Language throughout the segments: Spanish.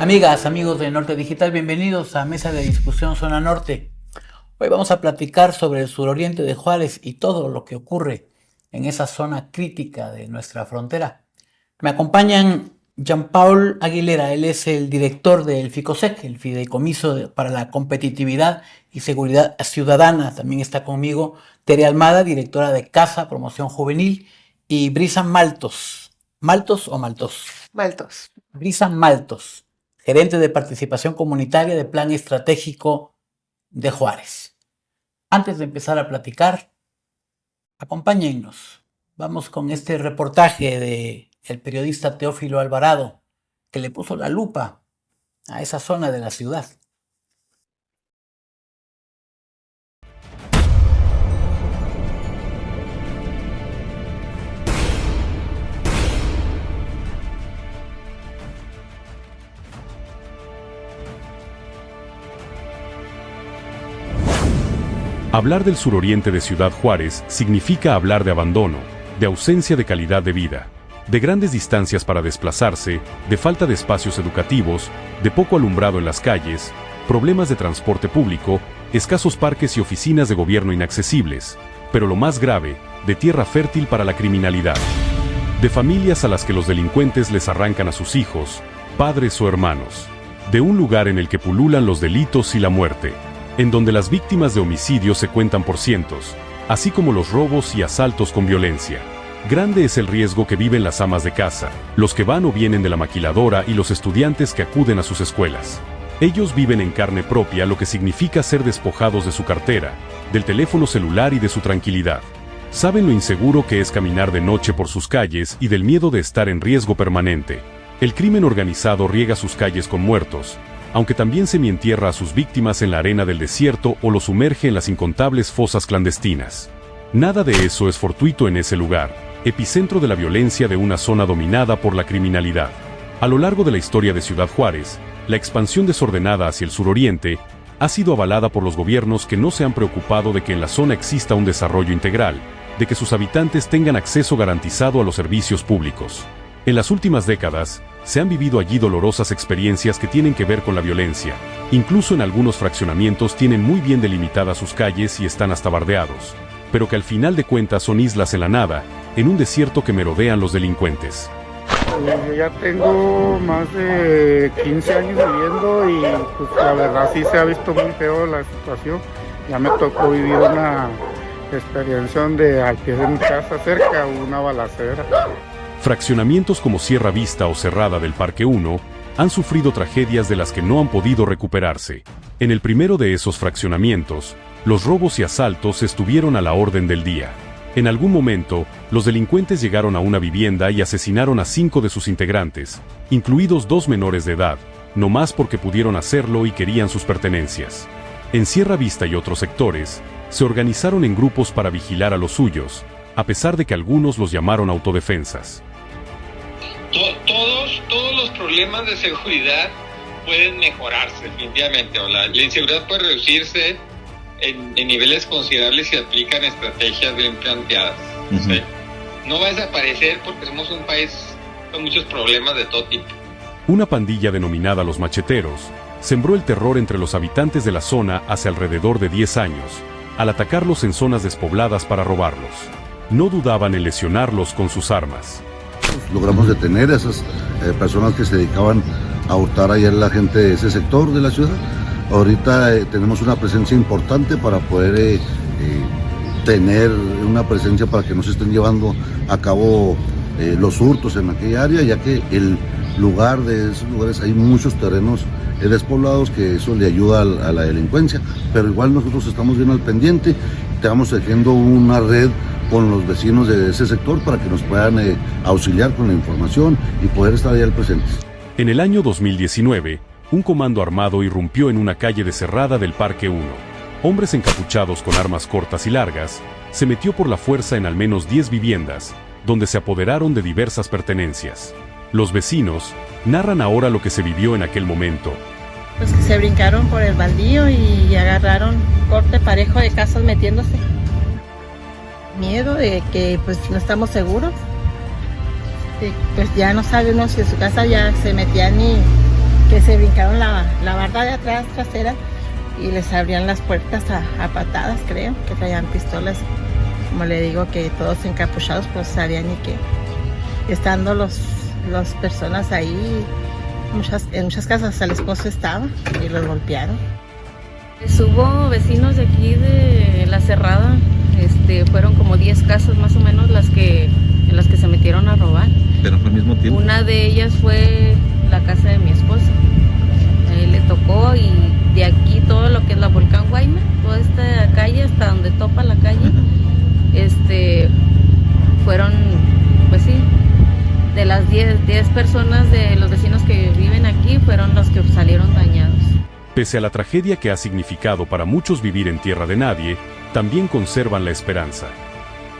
Amigas, amigos de Norte Digital, bienvenidos a Mesa de Discusión Zona Norte. Hoy vamos a platicar sobre el suroriente de Juárez y todo lo que ocurre en esa zona crítica de nuestra frontera. Me acompañan Jean-Paul Aguilera, él es el director del FICOSEC, el Fideicomiso para la Competitividad y Seguridad Ciudadana. También está conmigo Tere Almada, directora de Casa, Promoción Juvenil, y Brisa Maltos. ¿Maltos o Maltos? Maltos. Brisa Maltos, gerente de participación comunitaria de Plan Estratégico de Juárez. Antes de empezar a platicar, acompáñennos. Vamos con este reportaje del periodista Teófilo Alvarado, que le puso la lupa a esa zona de la ciudad. Hablar del suroriente de Ciudad Juárez significa hablar de abandono, de ausencia de calidad de vida, de grandes distancias para desplazarse, de falta de espacios educativos, de poco alumbrado en las calles, problemas de transporte público, escasos parques y oficinas de gobierno inaccesibles, pero lo más grave, de tierra fértil para la criminalidad. De familias a las que los delincuentes les arrancan a sus hijos, padres o hermanos. De un lugar en el que pululan los delitos y la muerte, en donde las víctimas de homicidio se cuentan por cientos, así como los robos y asaltos con violencia. Grande es el riesgo que viven las amas de casa, los que van o vienen de la maquiladora y los estudiantes que acuden a sus escuelas. Ellos viven en carne propia lo que significa ser despojados de su cartera, del teléfono celular y de su tranquilidad. Saben lo inseguro que es caminar de noche por sus calles y del miedo de estar en riesgo permanente. El crimen organizado riega sus calles con muertos, aunque también semientierra a sus víctimas en la arena del desierto o los sumerge en las incontables fosas clandestinas. Nada de eso es fortuito en ese lugar, epicentro de la violencia de una zona dominada por la criminalidad. A lo largo de la historia de Ciudad Juárez, la expansión desordenada hacia el suroriente ha sido avalada por los gobiernos que no se han preocupado de que en la zona exista un desarrollo integral, de que sus habitantes tengan acceso garantizado a los servicios públicos. En las últimas décadas, se han vivido allí dolorosas experiencias que tienen que ver con la violencia. Incluso en algunos fraccionamientos tienen muy bien delimitadas sus calles y están hasta bardeados, pero que al final de cuentas son islas en la nada, en un desierto que merodean los delincuentes. Yo ya tengo más de 15 años viviendo y pues la verdad sí se ha visto muy feo la situación. Ya me tocó vivir una experiencia donde al pie de mi casa cerca hubo una balacera. Fraccionamientos como Sierra Vista o Cerrada del Parque 1 han sufrido tragedias de las que no han podido recuperarse. En el primero de esos fraccionamientos, los robos y asaltos estuvieron a la orden del día. En algún momento, los delincuentes llegaron a una vivienda y asesinaron a 5 de sus integrantes, incluidos 2 menores de edad, no más porque pudieron hacerlo y querían sus pertenencias. En Sierra Vista y otros sectores, se organizaron en grupos para vigilar a los suyos, a pesar de que algunos los llamaron autodefensas. Todos los problemas de seguridad pueden mejorarse definitivamente, o la inseguridad puede reducirse en niveles considerables si aplican estrategias bien planteadas. Uh-huh. ¿Sí? No va a desaparecer porque somos un país con muchos problemas de todo tipo. Una pandilla denominada Los Macheteros sembró el terror entre los habitantes de la zona hace alrededor de 10 años, al atacarlos en zonas despobladas para robarlos. No dudaban en lesionarlos con sus armas. Logramos detener a esas personas que se dedicaban a hurtar ayer la gente de ese sector de la ciudad. Ahorita tenemos una presencia importante para poder tener una presencia para que no se estén llevando a cabo los hurtos en aquella área, ya que el lugar de esos lugares hay muchos terrenos despoblados, que eso le ayuda a la delincuencia, pero igual nosotros estamos bien al pendiente, estamos tejiendo una red con los vecinos de ese sector para que nos puedan auxiliar con la información y poder estar ahí al presente. En el año 2019, un comando armado irrumpió en una calle de Cerrada del Parque 1. Hombres encapuchados con armas cortas y largas, se metió por la fuerza en al menos 10 viviendas, donde se apoderaron de diversas pertenencias. Los vecinos narran ahora lo que se vivió en aquel momento. Pues que se brincaron por el baldío y agarraron corte parejo de casas metiéndose. Miedo de que pues no estamos seguros. Pues ya no sabe uno si en su casa ya se metían que se brincaron la barda de atrás trasera y les abrían las puertas a patadas, creo, que traían pistolas. Como le digo, que todos encapuchados, pues sabían y que estando las personas ahí, en muchas casas el esposo estaba y los golpearon. Pues hubo vecinos de aquí de La Cerrada, fueron como 10 casas más o menos en las que se metieron a robar. ¿Pero fue al mismo tiempo? Una de ellas fue la casa de mi esposo. A él le tocó y de aquí todo lo que es la Volcán Guayma, toda esta calle hasta donde topa la calle, fueron, pues sí, de las 10 personas de los vecinos que viven aquí fueron los que salieron dañados. Pese a la tragedia que ha significado para muchos vivir en tierra de nadie, también conservan la esperanza.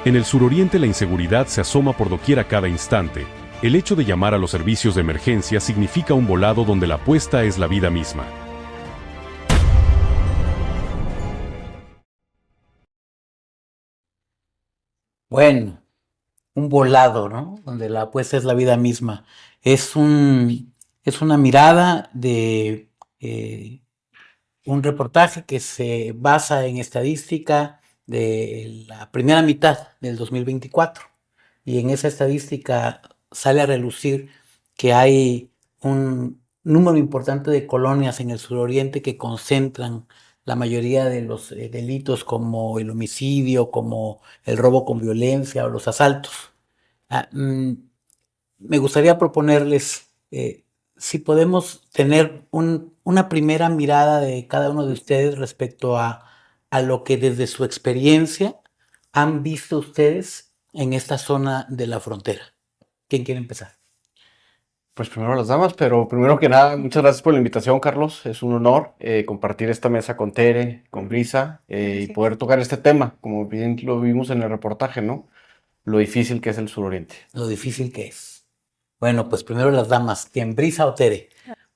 En el suroriente la inseguridad se asoma por doquier a cada instante. El hecho de llamar a los servicios de emergencia significa un volado donde la apuesta es la vida misma. Bueno, un volado, ¿no? Donde la apuesta es la vida misma. Es una mirada de un reportaje que se basa en estadística de la primera mitad del 2024. Y en esa estadística sale a relucir que hay un número importante de colonias en el suroriente que concentran la mayoría de los delitos, como el homicidio, como el robo con violencia o los asaltos. Me gustaría proponerles si podemos tener una primera mirada de cada uno de ustedes respecto a lo que desde su experiencia han visto ustedes en esta zona de la frontera. ¿Quién quiere empezar? Pues primero las damas, pero primero que nada, muchas gracias por la invitación, Carlos. Es un honor compartir esta mesa con Tere, con Brisa, y poder tocar este tema, como bien lo vimos en el reportaje, ¿no? Lo difícil que es el suroriente. Lo difícil que es. Bueno, pues primero las damas. ¿Quién, Brisa o Tere?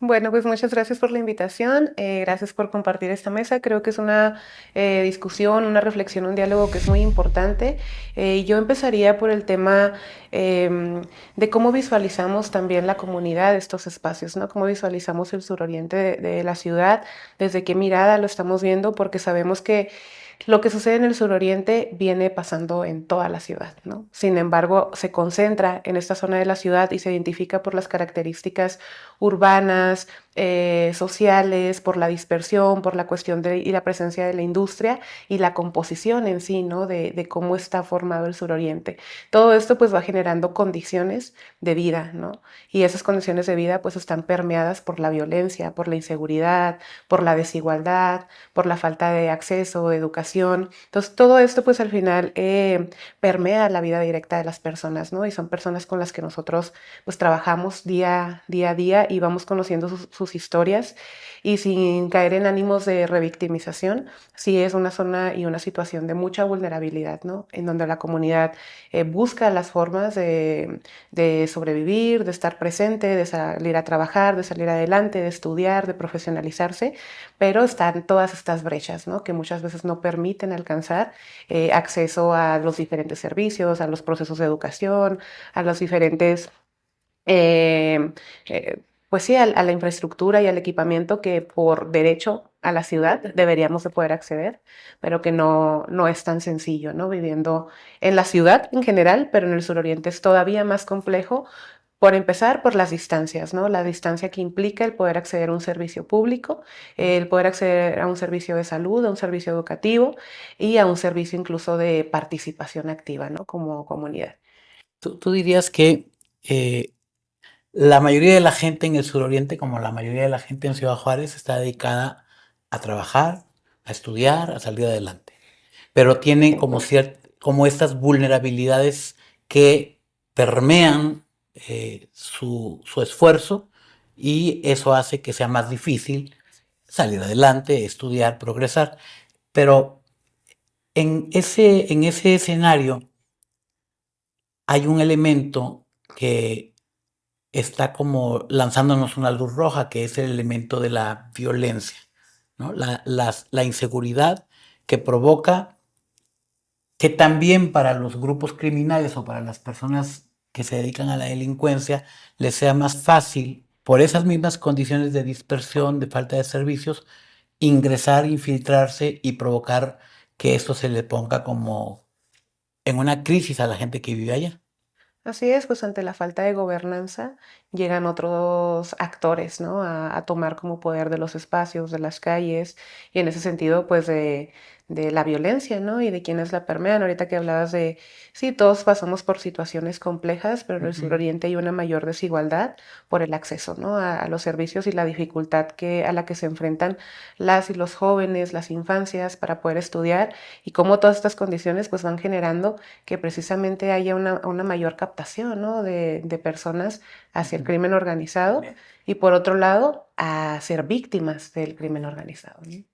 Bueno, pues muchas gracias por la invitación, gracias por compartir esta mesa. Creo que es una discusión, una reflexión, un diálogo que es muy importante. Yo empezaría por el tema de cómo visualizamos también la comunidad de estos espacios, ¿no? Cómo visualizamos el suroriente de la ciudad, desde qué mirada lo estamos viendo, porque sabemos que lo que sucede en el suroriente viene pasando en toda la ciudad, ¿no? Sin embargo, se concentra en esta zona de la ciudad y se identifica por las características urbanas, sociales, por la dispersión, por la cuestión y la presencia de la industria y la composición en sí, ¿no? De cómo está formado el suroriente. Todo esto pues va generando condiciones de vida, ¿no? Y esas condiciones de vida pues están permeadas por la violencia, por la inseguridad, por la desigualdad, por la falta de acceso, de educación. Entonces todo esto pues al final permea la vida directa de las personas, ¿no? Y son personas con las que nosotros pues trabajamos día a día y vamos conociendo sus historias, y sin caer en ánimos de revictimización, sí es una zona y una situación de mucha vulnerabilidad, ¿no? En donde la comunidad busca las formas de sobrevivir, de estar presente, de salir a trabajar, de salir adelante, de estudiar, de profesionalizarse, pero están todas estas brechas, ¿no? Que muchas veces no permiten alcanzar acceso a los diferentes servicios, a los procesos de educación, a los diferentes pues sí, a la infraestructura y al equipamiento que por derecho a la ciudad deberíamos de poder acceder, pero que no es tan sencillo, ¿no? Viviendo en la ciudad en general, pero en el suroriente es todavía más complejo, por empezar por las distancias, ¿no? La distancia que implica el poder acceder a un servicio público, el poder acceder a un servicio de salud, a un servicio educativo y a un servicio incluso de participación activa, ¿no? Como comunidad. ¿Tú dirías que la mayoría de la gente en el suroriente, como la mayoría de la gente en Ciudad Juárez, está dedicada a trabajar, a estudiar, a salir adelante, pero tienen como estas vulnerabilidades que permean su esfuerzo, y eso hace que sea más difícil salir adelante, estudiar, progresar? Pero en ese escenario hay un elemento que está como lanzándonos una luz roja, que es el elemento de la violencia, ¿no? La inseguridad que provoca que también para los grupos criminales o para las personas que se dedican a la delincuencia les sea más fácil por esas mismas condiciones de dispersión, de falta de servicios, ingresar, infiltrarse y provocar que esto se le ponga como en una crisis a la gente que vive allá. Así es, pues ante la falta de gobernanza llegan otros actores, ¿no? A tomar como poder de los espacios, de las calles, y en ese sentido, pues de la violencia, ¿no? Y de quienes la permean. Ahorita que hablabas de, sí, todos pasamos por situaciones complejas, pero en el suroriente hay una mayor desigualdad por el acceso, ¿no? A los servicios y la dificultad a la que se enfrentan las y los jóvenes, las infancias, para poder estudiar, y cómo todas estas condiciones pues van generando que precisamente haya una mayor captación, ¿no? de personas hacia el crimen organizado, y por otro lado, a ser víctimas del crimen organizado, ¿no?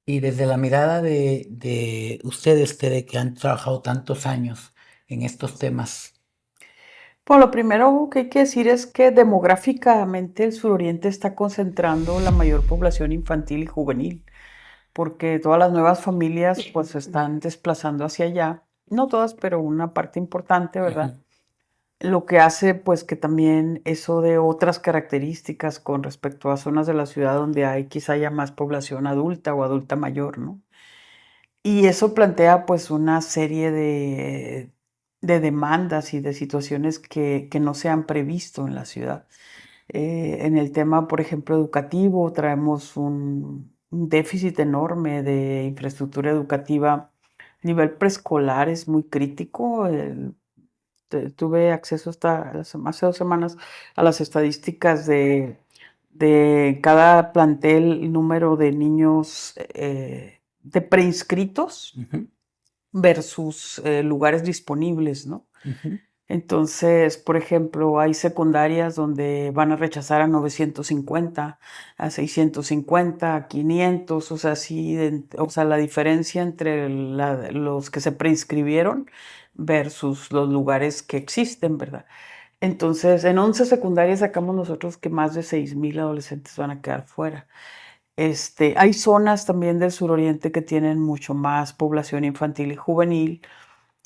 Y desde la mirada de ustedes, Tere, que han trabajado tantos años en estos temas, Bueno, lo primero que hay que decir es que demográficamente el suroriente está concentrando la mayor población infantil y juvenil, porque todas las nuevas familias pues se están desplazando hacia allá, no todas, pero una parte importante, ¿verdad? Lo que hace pues que también eso de otras características con respecto a zonas de la ciudad donde hay quizá ya más población adulta o adulta mayor, ¿no? Y eso plantea pues una serie de demandas y de situaciones que no se han previsto en la ciudad. En el tema, por ejemplo, educativo, traemos un déficit enorme de infraestructura educativa. A nivel preescolar es muy crítico. Tuve acceso hace 2 semanas a las estadísticas de cada plantel, el número de niños de preinscritos versus lugares disponibles, ¿no? Entonces, por ejemplo, hay secundarias donde van a rechazar a 950, a 650, a 500, o sea, la diferencia entre los que se preinscribieron versus los lugares que existen, ¿verdad? Entonces, en 11 secundarias sacamos nosotros que más de 6,000 adolescentes van a quedar fuera. Hay zonas también del suroriente que tienen mucho más población infantil y juvenil.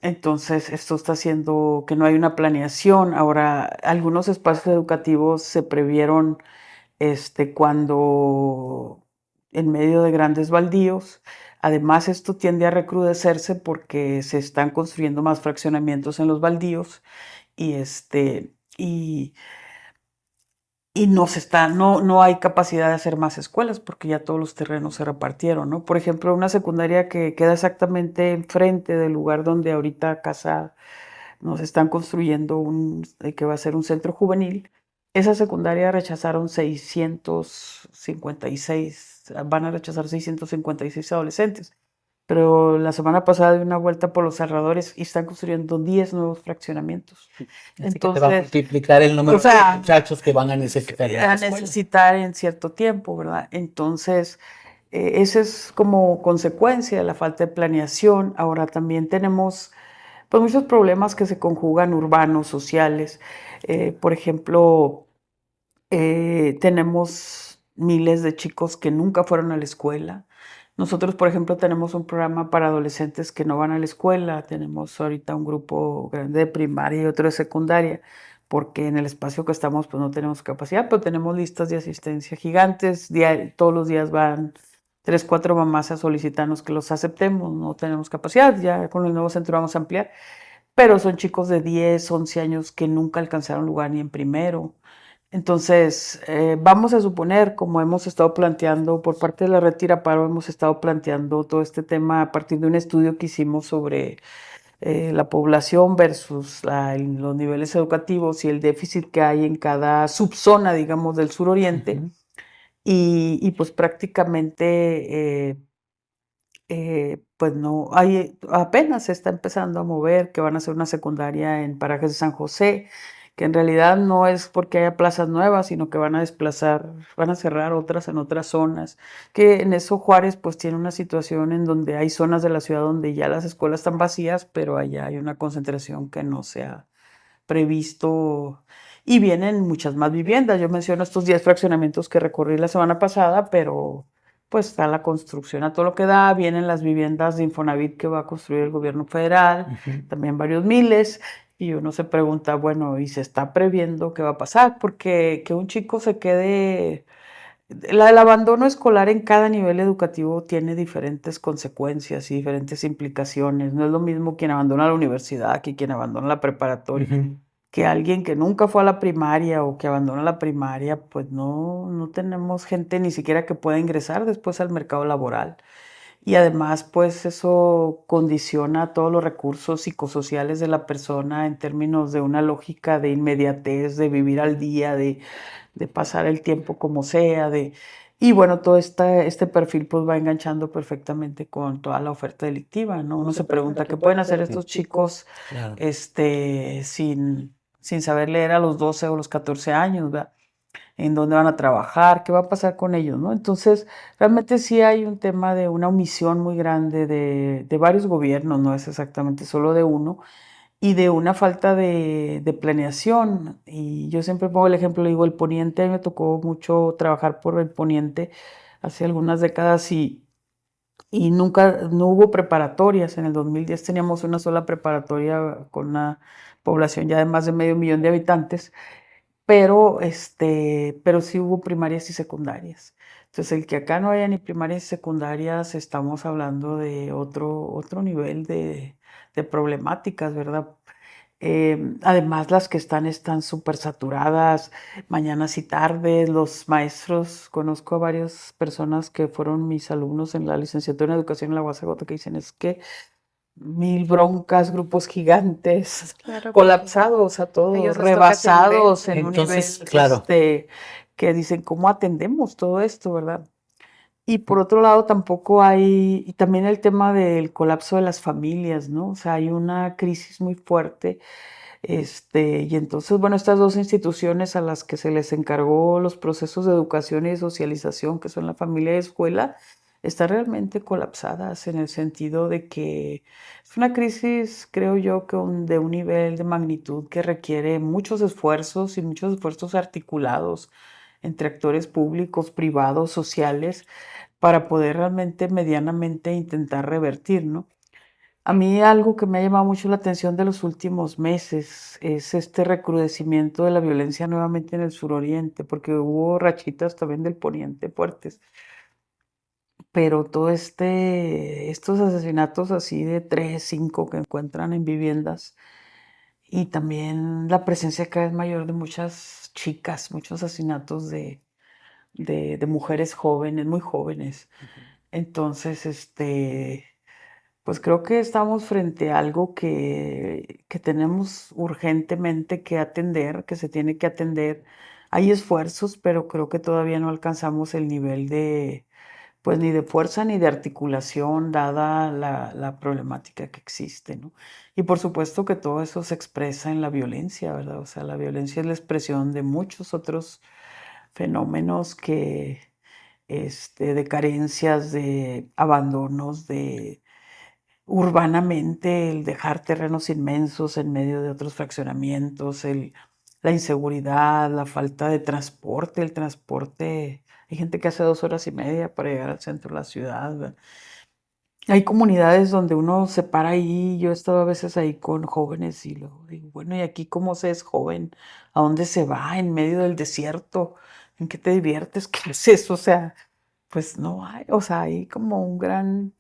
Entonces, esto está haciendo que no hay una planeación. Ahora, algunos espacios educativos se previeron cuando en medio de grandes baldíos. Además, esto tiende a recrudecerse porque se están construyendo más fraccionamientos en los baldíos y no hay capacidad de hacer más escuelas porque ya todos los terrenos se repartieron, ¿no? Por ejemplo, una secundaria que queda exactamente enfrente del lugar donde ahorita nos están construyendo que va a ser un centro juvenil. Esa secundaria rechazaron 656, van a rechazar 656 adolescentes. Pero la semana pasada di una vuelta por los alrededores y están construyendo 10 nuevos fraccionamientos. así que Entonces, te va a multiplicar el número o sea, de muchachos que van a necesitar ir a la a escuela. necesitar en cierto tiempo, ¿verdad? Entonces, eso es como consecuencia de la falta de planeación. Ahora también tenemos pues muchos problemas que se conjugan urbanos, sociales. Por ejemplo, tenemos miles de chicos que nunca fueron a la escuela. Nosotros, por ejemplo, tenemos un programa para adolescentes que no van a la escuela. Tenemos ahorita un grupo grande de primaria y otro de secundaria, porque en el espacio que estamos pues no tenemos capacidad, pero tenemos listas de asistencia gigantes. Todos los días van 3, 4 mamás a solicitarnos que los aceptemos. No tenemos capacidad, ya con el nuevo centro vamos a ampliar, pero son chicos de 10, 11 años que nunca alcanzaron lugar ni en primero. Entonces, vamos a suponer, como hemos estado planteando por parte de la Red Tiraparo, hemos estado planteando todo este tema a partir de un estudio que hicimos sobre la población versus los niveles educativos y el déficit que hay en cada subzona, digamos, del suroriente. Y pues prácticamente, pues no, apenas se está empezando a mover, que van a hacer una secundaria en Parajes de San José, que en realidad no es porque haya plazas nuevas, sino que van a cerrar otras en otras zonas, que en eso Juárez pues tiene una situación en donde hay zonas de la ciudad donde ya las escuelas están vacías, pero allá hay una concentración que no se ha previsto y vienen muchas más viviendas. Yo menciono estos 10 fraccionamientos que recorrí la semana pasada, pero pues está la construcción a todo lo que da, vienen las viviendas de Infonavit que va a construir el gobierno federal, también varios miles, Y uno se pregunta, bueno, ¿y se está previendo qué va a pasar? Porque que un chico se quede... El abandono escolar en cada nivel educativo tiene diferentes consecuencias y diferentes implicaciones. No es lo mismo quien abandona la universidad que quien abandona la preparatoria. Que alguien que nunca fue a la primaria o que abandona la primaria, pues no tenemos gente ni siquiera que pueda ingresar después al mercado laboral. Y además, pues eso condiciona todos los recursos psicosociales de la persona en términos de una lógica de inmediatez, de vivir al día, de pasar el tiempo como sea, y bueno, todo este perfil pues va enganchando perfectamente con toda la oferta delictiva, ¿no? Uno se pregunta qué pueden hacer estos chicos Claro. sin saber leer a los 12 o los 14 años, ¿verdad? En dónde van a trabajar, qué va a pasar con ellos, ¿no? Entonces, realmente sí hay un tema de una omisión muy grande de varios gobiernos, no es exactamente solo de uno, y de una falta de planeación. Y yo siempre pongo el ejemplo, digo, el Poniente, a mí me tocó mucho trabajar por el Poniente hace algunas décadas y nunca, no hubo preparatorias. En el 2010 teníamos una sola preparatoria con una población ya de más de 500,000 de habitantes, pero sí hubo primarias y secundarias. Entonces, el que acá no haya ni primarias y secundarias, estamos hablando de otro nivel de problemáticas, ¿verdad? Además, las que están súper saturadas, mañanas y tardes, los maestros, conozco a varias personas que fueron mis alumnos en la licenciatura en educación en la UACJ que dicen es que 1000 broncas, grupos gigantes, Claro, porque colapsados a a todo, ellos les toca atender. rebasados en un nivel, Entonces, claro, que dicen, ¿cómo atendemos todo esto, verdad? Y por otro lado, tampoco hay, y también el tema del colapso de las familias, ¿no? O sea, hay una crisis muy fuerte, y entonces, bueno, estas dos instituciones a las que se les encargó los procesos de educación y de socialización, que son la familia y escuela, están realmente colapsadas en el sentido de que es una crisis, creo yo, de un nivel de magnitud que requiere muchos esfuerzos y muchos esfuerzos articulados entre actores públicos, privados, sociales, para poder realmente medianamente intentar revertir, ¿no? A mí algo que me ha llamado mucho la atención de los últimos meses es este recrudecimiento de la violencia nuevamente en el suroriente, porque hubo rachitas también del poniente fuertes, pero todo estos asesinatos así de 3, 5 que encuentran en viviendas y también la presencia cada vez mayor de muchas chicas, muchos asesinatos de mujeres jóvenes, muy jóvenes. Entonces, pues creo que estamos frente a algo que tenemos urgentemente que atender, que se tiene que atender. Hay esfuerzos, pero creo que todavía no alcanzamos el nivel pues ni de fuerza ni de articulación, dada la problemática que existe, ¿no? Y por supuesto que todo eso se expresa en la violencia, ¿verdad? O sea, la violencia es la expresión de muchos otros fenómenos de carencias, de abandonos, de urbanamente el dejar terrenos inmensos en medio de otros fraccionamientos, la inseguridad, la falta de transporte, el transporte. Hay gente que hace 2 horas y media para llegar al centro de la ciudad, ¿verdad? Hay comunidades donde uno se para ahí, yo he estado a veces ahí con jóvenes y luego digo, bueno, ¿y aquí cómo se es joven? ¿A dónde se va? ¿En medio del desierto? ¿En qué te diviertes? ¿Qué haces? O sea, pues no hay, o sea, hay como un gran...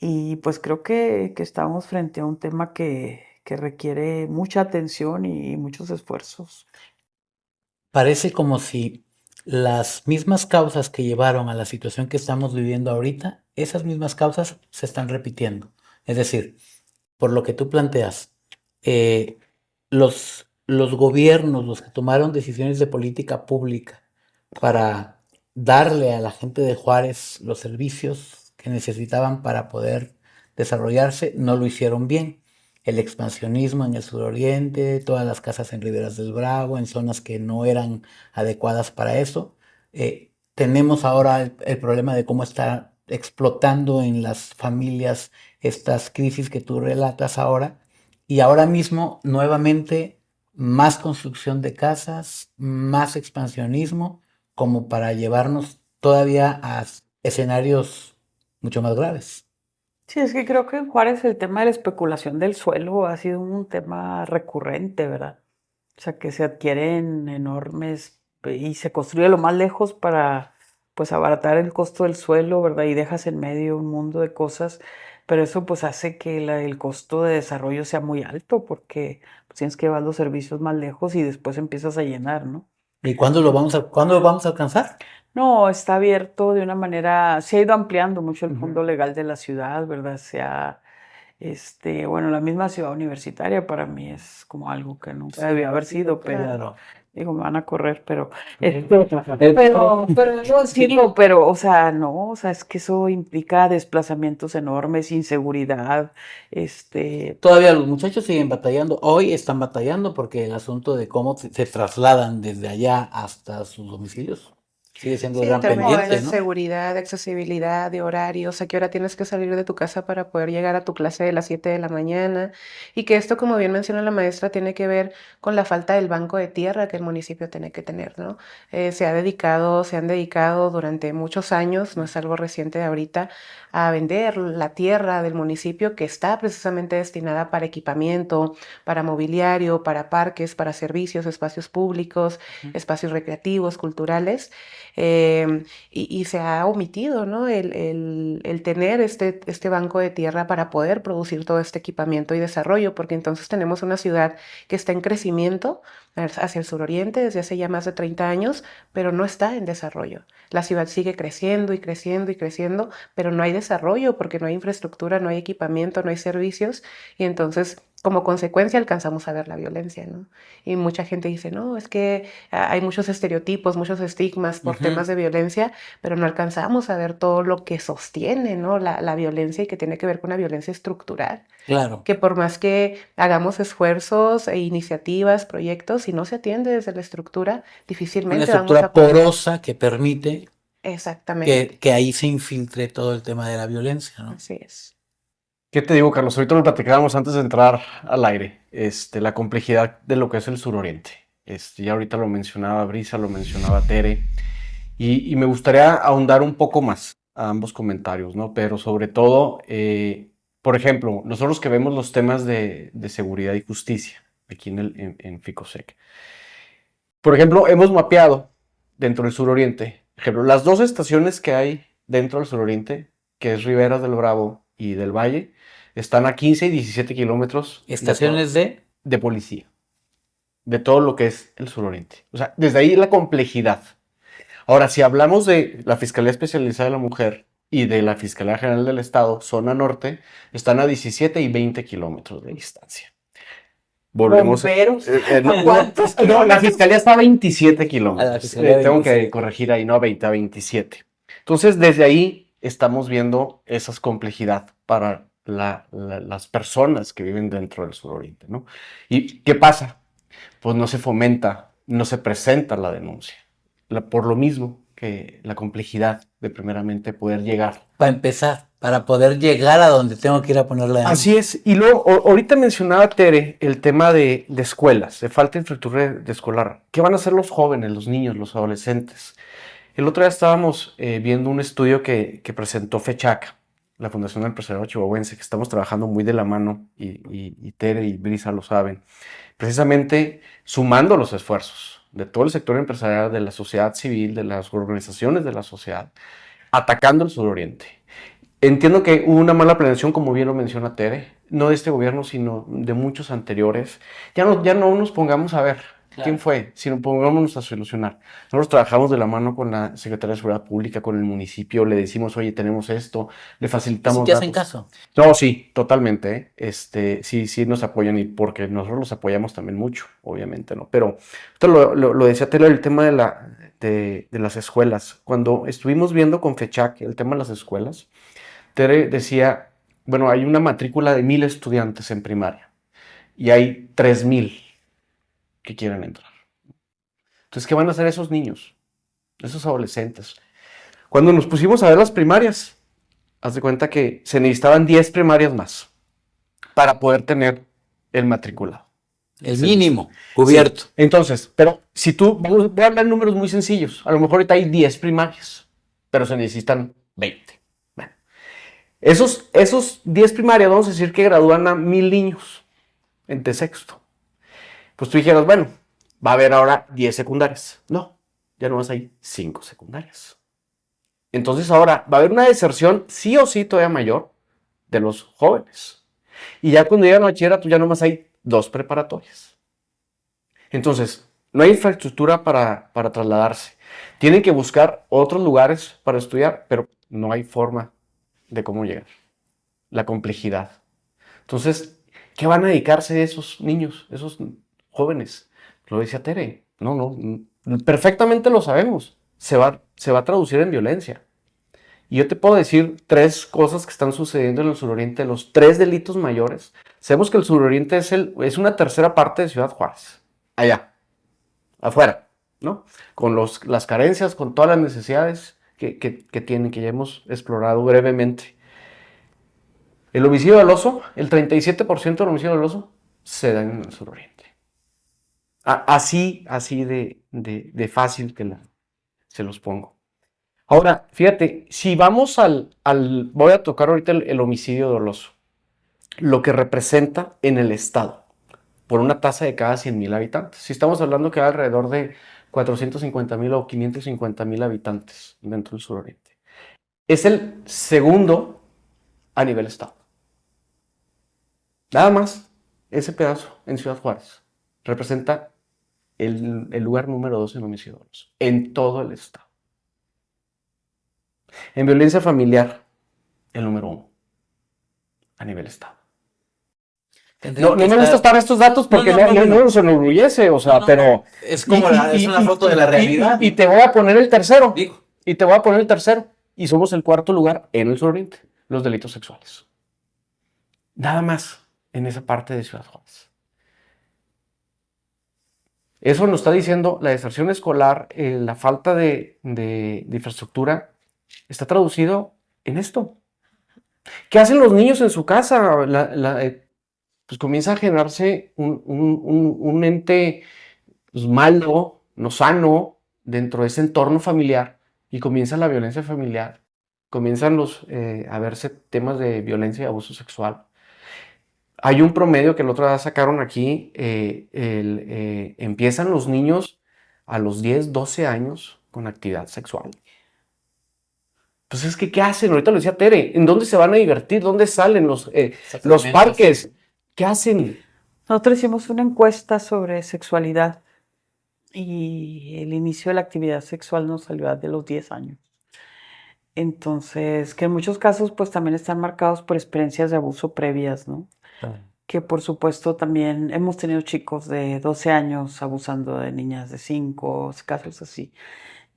Y pues creo que estamos frente a un tema que requiere mucha atención y muchos esfuerzos. parece como si las mismas causas que llevaron a la situación que estamos viviendo ahorita, esas mismas causas se están repitiendo. Es decir, por lo que tú planteas, los gobiernos, los que tomaron decisiones de política pública para darle a la gente de Juárez los servicios que necesitaban para poder desarrollarse, no lo hicieron bien. El expansionismo en el suroriente, todas las casas en Riberas del Bravo, en zonas que no eran adecuadas para eso. Tenemos ahora el problema de cómo está explotando en las familias estas crisis que tú relatas ahora. Y ahora mismo, nuevamente, más construcción de casas, más expansionismo, como para llevarnos todavía a escenarios mucho más graves. Sí, es que creo que en Juárez el tema de la especulación del suelo ha sido un tema recurrente, ¿verdad? O sea, que se adquieren enormes y se construye lo más lejos para, pues, abaratar el costo del suelo, ¿verdad? Y dejas en medio un mundo de cosas, pero eso pues hace que el costo de desarrollo sea muy alto porque pues, tienes que llevar los servicios más lejos y después empiezas a llenar, ¿no? ¿Y cuándo lo vamos a alcanzar? No, está abierto de una manera, se ha ido ampliando mucho el fondo legal de la ciudad, ¿verdad? Bueno, la misma ciudad universitaria para mí es como algo que nunca debió haber sido, pero Claro. digo, me van a correr, pero debo decirlo, pero, o sea, no, o sea, es que eso implica desplazamientos enormes, inseguridad, Todavía los muchachos siguen batallando, hoy están batallando porque el asunto de cómo se trasladan desde allá hasta sus domicilios sigue siendo Sí, gran temas pendiente, de ¿no? seguridad, de accesibilidad, de horarios, a qué hora tienes que salir de tu casa para poder llegar a tu clase de las 7 de la mañana. Y que esto, como bien menciona la maestra, tiene que ver con la falta del banco de tierra que el municipio tiene que tener, ¿no? Se han dedicado durante muchos años, no es algo reciente de ahorita, a vender la tierra del municipio que está precisamente destinada para equipamiento, para mobiliario, para parques, para servicios, espacios públicos, espacios recreativos, culturales. Y se ha omitido, ¿no? el tener este banco de tierra para poder producir todo este equipamiento y desarrollo, porque entonces tenemos una ciudad que está en crecimiento hacia el suroriente desde hace ya más de 30 años, pero no está en desarrollo. La ciudad sigue creciendo y creciendo y creciendo, pero no hay desarrollo porque no hay infraestructura, no hay equipamiento, no hay servicios, y entonces como consecuencia alcanzamos a ver la violencia, ¿no? Y mucha gente dice, no, es que hay muchos estereotipos, muchos estigmas por temas de violencia, pero no alcanzamos a ver todo lo que sostiene, ¿no? la violencia y que tiene que ver con una violencia estructural. Claro. Que por más que hagamos esfuerzos e iniciativas, proyectos, si no se atiende desde la estructura, Una difícilmente estructura vamos a poder. porosa que permite Exactamente, que ahí se infiltre todo el tema de la violencia, ¿no? así es. ¿Qué te digo, Carlos? Ahorita lo platicábamos antes de entrar al aire, la complejidad de lo que es el suroriente. Ya ahorita lo mencionaba Brisa, lo mencionaba Tere, y me gustaría ahondar un poco más a ambos comentarios, ¿no? Pero sobre todo, por ejemplo, nosotros que vemos los temas de seguridad y justicia aquí en Ficosec. Por ejemplo, hemos mapeado dentro del suroriente, por ejemplo, las dos estaciones que hay dentro del suroriente, que es Riberas del Bravo y del Valle, están a 15 y 17 kilómetros Estaciones de policía, de todo lo que es el suroriente. O sea, desde ahí la complejidad. Ahora, si hablamos de la Fiscalía Especializada de la Mujer y de la Fiscalía General del Estado, zona norte, están a 17 y 20 kilómetros de distancia. Volvemos. ¿Cuántos No, la Fiscalía está a 27 kilómetros. A la Fiscalía Tengo que 27. corregir ahí, no a 20, a 27. Entonces, desde ahí estamos viendo esa complejidad para las personas que viven dentro del suroriente, ¿no? ¿Y qué pasa? Pues no se fomenta, no se presenta la denuncia. Por lo mismo que la complejidad de primeramente poder llegar. Para empezar, para poder llegar a donde tengo que ir a poner la denuncia. Así es. Y luego, ahorita mencionaba Tere el tema de escuelas, de falta de infraestructura de escolar. ¿Qué van a hacer los jóvenes, los niños, los adolescentes? El otro día estábamos viendo un estudio que presentó FECHAC, la Fundación del Empresariado Chihuahuense, que estamos trabajando muy de la mano, y Tere y Brisa lo saben, precisamente sumando los esfuerzos de todo el sector empresarial, de la sociedad civil, de las organizaciones de la sociedad, atacando el suroriente. Entiendo que hubo una mala planeación, como bien lo menciona Tere, no de este gobierno, sino de muchos anteriores. Ya no nos pongamos a ver quién fue, sino pongámonos a solucionar. Nosotros trabajamos de la mano con la Secretaría de Seguridad Pública, con el municipio, le decimos, oye, tenemos esto, le facilitamos. ¿Sí te hacen caso? No, sí, totalmente. Sí nos apoyan, y porque nosotros los apoyamos también mucho, obviamente, ¿no? Pero esto lo decía Tere, el tema de las escuelas. Cuando estuvimos viendo con FECHAC el tema de las escuelas, Tere decía, bueno, hay una matrícula de 1,000 estudiantes en primaria y hay 3,000 que quieren entrar. Entonces, ¿qué van a hacer esos niños, esos adolescentes? Cuando nos pusimos a ver las primarias, haz de cuenta que se necesitaban 10 primarias más para poder tener el matriculado. El mínimo cubierto. Sí. Entonces, pero si voy a hablar de números muy sencillos, a lo mejor ahorita hay 10 primarias, pero se necesitan 20. Bueno, Esos 10 primarias, vamos a decir que gradúan a 1000 niños de sexto. Pues tú dijeras, bueno, va a haber ahora 10 secundarias. No, ya nomás hay 5 secundarias. Entonces ahora va a haber una deserción sí o sí todavía mayor de los jóvenes. Y ya cuando llegan a bachillerato ya nomás hay 2 preparatorias. Entonces, no hay infraestructura para trasladarse. Tienen que buscar otros lugares para estudiar, pero no hay forma de cómo llegar. La complejidad. Entonces, ¿qué van a dedicarse esos niños, esos jóvenes? Lo decía Tere. No, perfectamente lo sabemos. Se va a traducir en violencia. Y yo te puedo decir 3 cosas que están sucediendo en el suroriente, los 3 delitos mayores. Sabemos que el suroriente es una tercera parte de Ciudad Juárez. Allá, afuera, ¿no? Con las carencias, con todas las necesidades que tienen, que ya hemos explorado brevemente. El homicidio doloso, el 37% del homicidio doloso se da en el suroriente. Así de fácil que se los pongo. Ahora, fíjate, si vamos voy a tocar ahorita el homicidio doloso, lo que representa en el estado, por una tasa de cada 100,000 habitantes. Si estamos hablando que hay alrededor de 450,000 o 550,000 habitantes dentro del suroriente. Es el segundo a nivel estado. Nada más, ese pedazo en Ciudad Juárez representa el lugar número 2 en homicidio doloso, en todo el estado. En violencia familiar, el número 1 a nivel estado. No me gusta estar estos datos porque no nos enorgullece, o sea, pero... Es como es una foto de la realidad. Y te voy a poner el tercero. Y somos el 4º lugar en el suroriente, los delitos sexuales. Nada más en esa parte de Ciudad Juárez. Eso nos está diciendo la deserción escolar, la falta de infraestructura, está traducido en esto. ¿Qué hacen los niños en su casa? Pues comienza a generarse un ente pues, malo, no sano, dentro de ese entorno familiar, y comienza la violencia familiar, comienzan a verse temas de violencia y abuso sexual. Hay un promedio que el otro día sacaron aquí, empiezan los niños a los 10, 12 años con actividad sexual. Pues es que, ¿qué hacen? Ahorita lo decía Tere, ¿en dónde se van a divertir? ¿Dónde salen los parques? ¿Qué hacen? Nosotros hicimos una encuesta sobre sexualidad y el inicio de la actividad sexual nos salió de los 10 años. Entonces, que en muchos casos pues también están marcados por experiencias de abuso previas, ¿no? Que por supuesto también hemos tenido chicos de 12 años abusando de niñas de 5, casos así.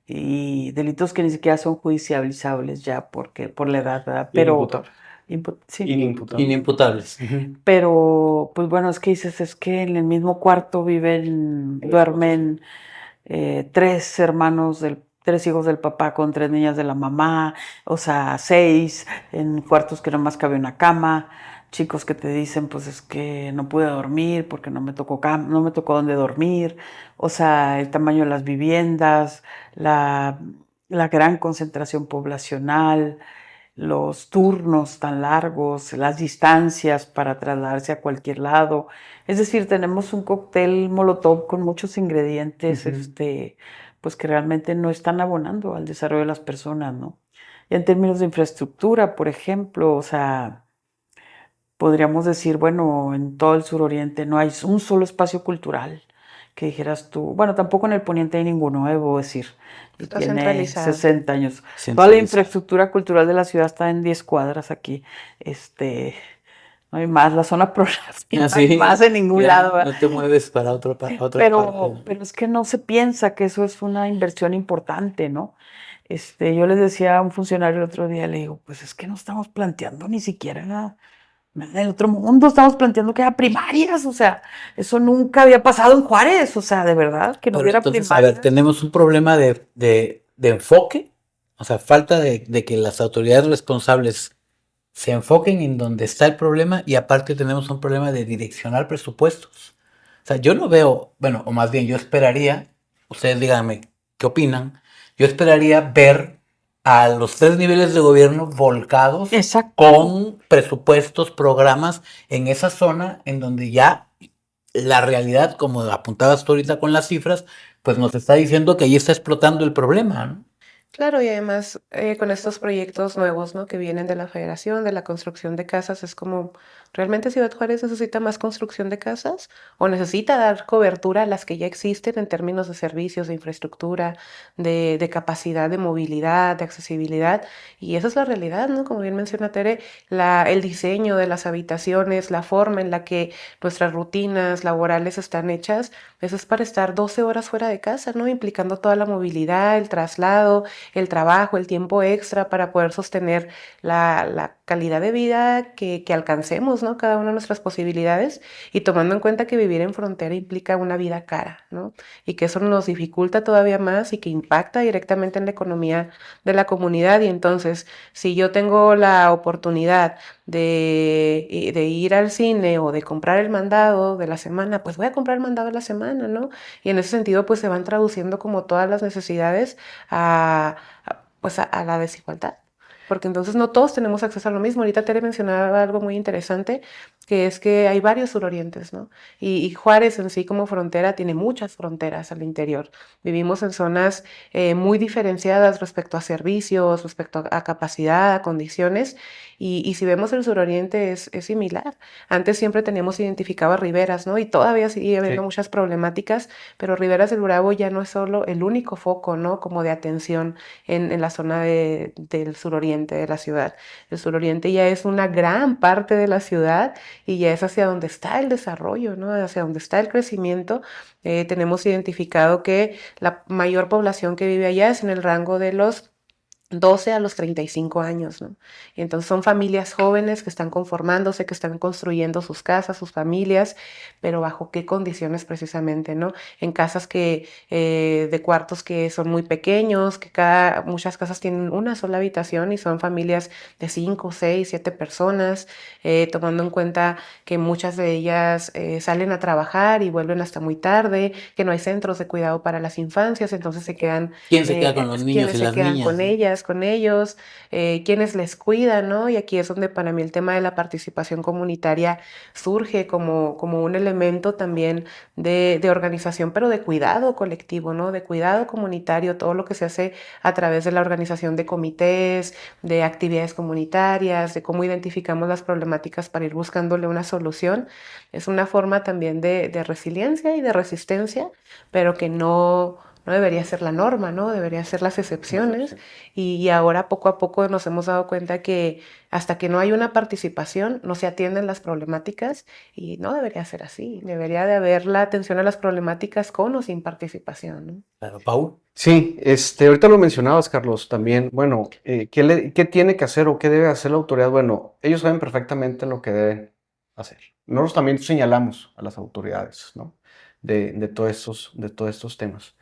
Y delitos que ni siquiera son judicializables ya por la edad, ¿verdad? Pero inimputables. Pero pues bueno, es que dices, es que en el mismo cuarto duermen 3 hijos del papá con 3 niñas de la mamá, o sea, 6 en cuartos que nomás cabe una cama, chicos que te dicen, pues es que no pude dormir porque no me tocó dónde dormir, o sea, el tamaño de las viviendas, la gran concentración poblacional, los turnos tan largos, las distancias para trasladarse a cualquier lado. Es decir, tenemos un cóctel molotov con muchos ingredientes, pues que realmente no están abonando al desarrollo de las personas, ¿no? Y en términos de infraestructura, por ejemplo, o sea, podríamos decir, bueno, en todo el suroriente no hay un solo espacio cultural que dijeras tú, bueno, tampoco en el poniente hay ninguno, debo decir. Está tiene centralizado. 60 años. Toda la infraestructura cultural de la ciudad está en 10 cuadras aquí. No hay más, la zona progresiva, no hay más en ningún lado. ¿Verdad? No te mueves para otra parte. Pero es que no se piensa que eso es una inversión importante, ¿no? Yo les decía a un funcionario el otro día, le digo, pues es que no estamos planteando ni siquiera nada del otro mundo, estamos planteando que haya primarias, o sea, eso nunca había pasado en Juárez, o sea, de verdad, que no hubiera entonces, primarias. A ver, tenemos un problema de enfoque, o sea, falta de que las autoridades responsables se enfoquen en donde está el problema, y aparte tenemos un problema de direccionar presupuestos. O sea, yo no veo, bueno, o más bien yo esperaría, ustedes díganme qué opinan, yo esperaría ver a los 3 niveles de gobierno volcados Exacto. con presupuestos, programas en esa zona en donde ya la realidad, como apuntabas tú ahorita con las cifras, pues nos está diciendo que ahí está explotando el problema, ¿no? Claro, y además con estos proyectos nuevos, ¿no? Que vienen de la federación, de la construcción de casas, es como, ¿realmente Ciudad Juárez necesita más construcción de casas? ¿O necesita dar cobertura a las que ya existen en términos de servicios, de infraestructura, de capacidad de movilidad, de accesibilidad? Y esa es la realidad, ¿no? Como bien menciona Tere, el diseño de las habitaciones, la forma en la que nuestras rutinas laborales están hechas, eso es para estar 12 horas fuera de casa, ¿no? Implicando toda la movilidad, el traslado, el trabajo, el tiempo extra para poder sostener la calidad de vida que alcancemos, ¿no? Cada una de nuestras posibilidades y tomando en cuenta que vivir en frontera implica una vida cara, ¿no? Y que eso nos dificulta todavía más y que impacta directamente en la economía de la comunidad. Y entonces, si yo tengo la oportunidad de ir al cine o de comprar el mandado de la semana, pues voy a comprar el mandado de la semana, ¿no? Y en ese sentido, pues se van traduciendo como todas las necesidades pues a la desigualdad. Porque entonces no todos tenemos acceso a lo mismo. Ahorita Tere mencionaba algo muy interesante, que es que hay varios surorientes, ¿no? Y Juárez en sí como frontera tiene muchas fronteras al interior. Vivimos en zonas muy diferenciadas respecto a servicios, respecto a capacidad, a condiciones. Y si vemos el suroriente es similar. Antes siempre teníamos identificado a Riberas, ¿no? Y todavía sigue habiendo muchas problemáticas, pero Riberas del Bravo ya no es solo el único foco, ¿no? Como de atención en la zona del suroriente de la ciudad. El suroriente ya es una gran parte de la ciudad y ya es hacia donde está el desarrollo, ¿no? Hacia donde está el crecimiento. Tenemos identificado que la mayor población que vive allá es en el rango de los 12 a los 35 años, ¿no? Y entonces son familias jóvenes que están conformándose, que están construyendo sus casas, sus familias, pero bajo qué condiciones precisamente, ¿no? En casas de cuartos que son muy pequeños, que muchas casas tienen una sola habitación y son familias de 5, 6, 7 personas, tomando en cuenta que muchas de ellas salen a trabajar y vuelven hasta muy tarde, que no hay centros de cuidado para las infancias, entonces se quedan... ¿Quién se queda con los niños y se las quedan niñas? con ellas, con ellos, quienes les cuidan, ¿no? Y aquí es donde para mí el tema de la participación comunitaria surge como un elemento también de organización, pero de cuidado colectivo, ¿no? De cuidado comunitario, todo lo que se hace a través de la organización de comités, de actividades comunitarias, de cómo identificamos las problemáticas para ir buscándole una solución. Es una forma también de resiliencia y de resistencia, pero que no debería ser la norma, ¿no? Debería ser las excepciones. Y ahora poco a poco nos hemos dado cuenta que hasta que no hay una participación no se atienden las problemáticas y no debería ser así. Debería de haber la atención a las problemáticas con o sin participación, ¿no? Claro, Paul. Sí, ahorita lo mencionabas, Carlos, también. Bueno, ¿qué tiene que hacer o qué debe hacer la autoridad? Bueno, ellos saben perfectamente lo que deben hacer. Nosotros también señalamos a las autoridades, ¿no? De todos estos temas.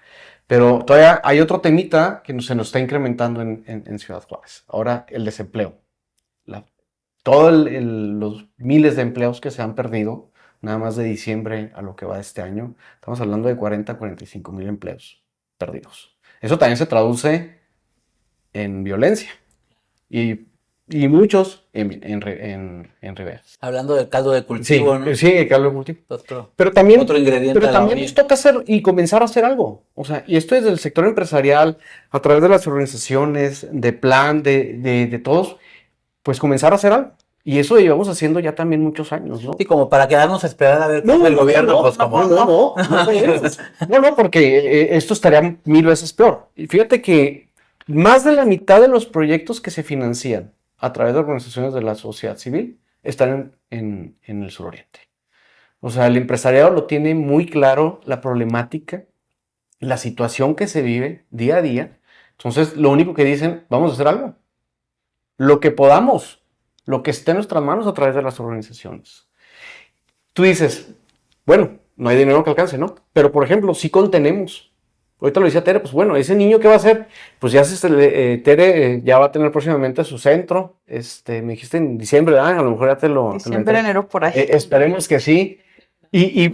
Pero todavía hay otro temita que se nos está incrementando en Ciudad Juárez. Ahora el desempleo. Todos los miles de empleos que se han perdido, nada más de diciembre a lo que va de este año, estamos hablando de 40 a 45 mil empleos perdidos. Eso también se traduce en violencia. Y muchos en Rivera. Hablando del caldo de cultivo, ¿no? Sí, el caldo de cultivo. Otro Pero ingrediente a la también olla. nos toca hacer y comenzar a hacer algo. O sea, y esto es del sector empresarial, a través de las organizaciones, de plan, de todos, pues comenzar a hacer algo. Y eso lo llevamos haciendo ya también muchos años, ¿no? Y como para quedarnos a esperar a ver qué hace el gobierno, pues como No, porque esto estaría 1000 veces peor. Y fíjate que más de la mitad de los proyectos que se financian a través de organizaciones de la sociedad civil están en el suroriente. O sea, el empresariado lo tiene muy claro, la problemática, la situación que se vive día a día. Entonces, lo único que dicen, vamos a hacer algo. Lo que podamos, lo que esté en nuestras manos a través de las organizaciones. Tú dices, bueno, no hay dinero que alcance, ¿no? Pero, por ejemplo, sí contenemos. Ahorita lo decía Tere, pues bueno, ese niño, ¿qué va a hacer? Pues ya Tere ya va a tener próximamente su centro. Me dijiste en diciembre, ¿verdad? A lo mejor ya te lo... Diciembre, enero, por ahí. Esperemos que sí. Y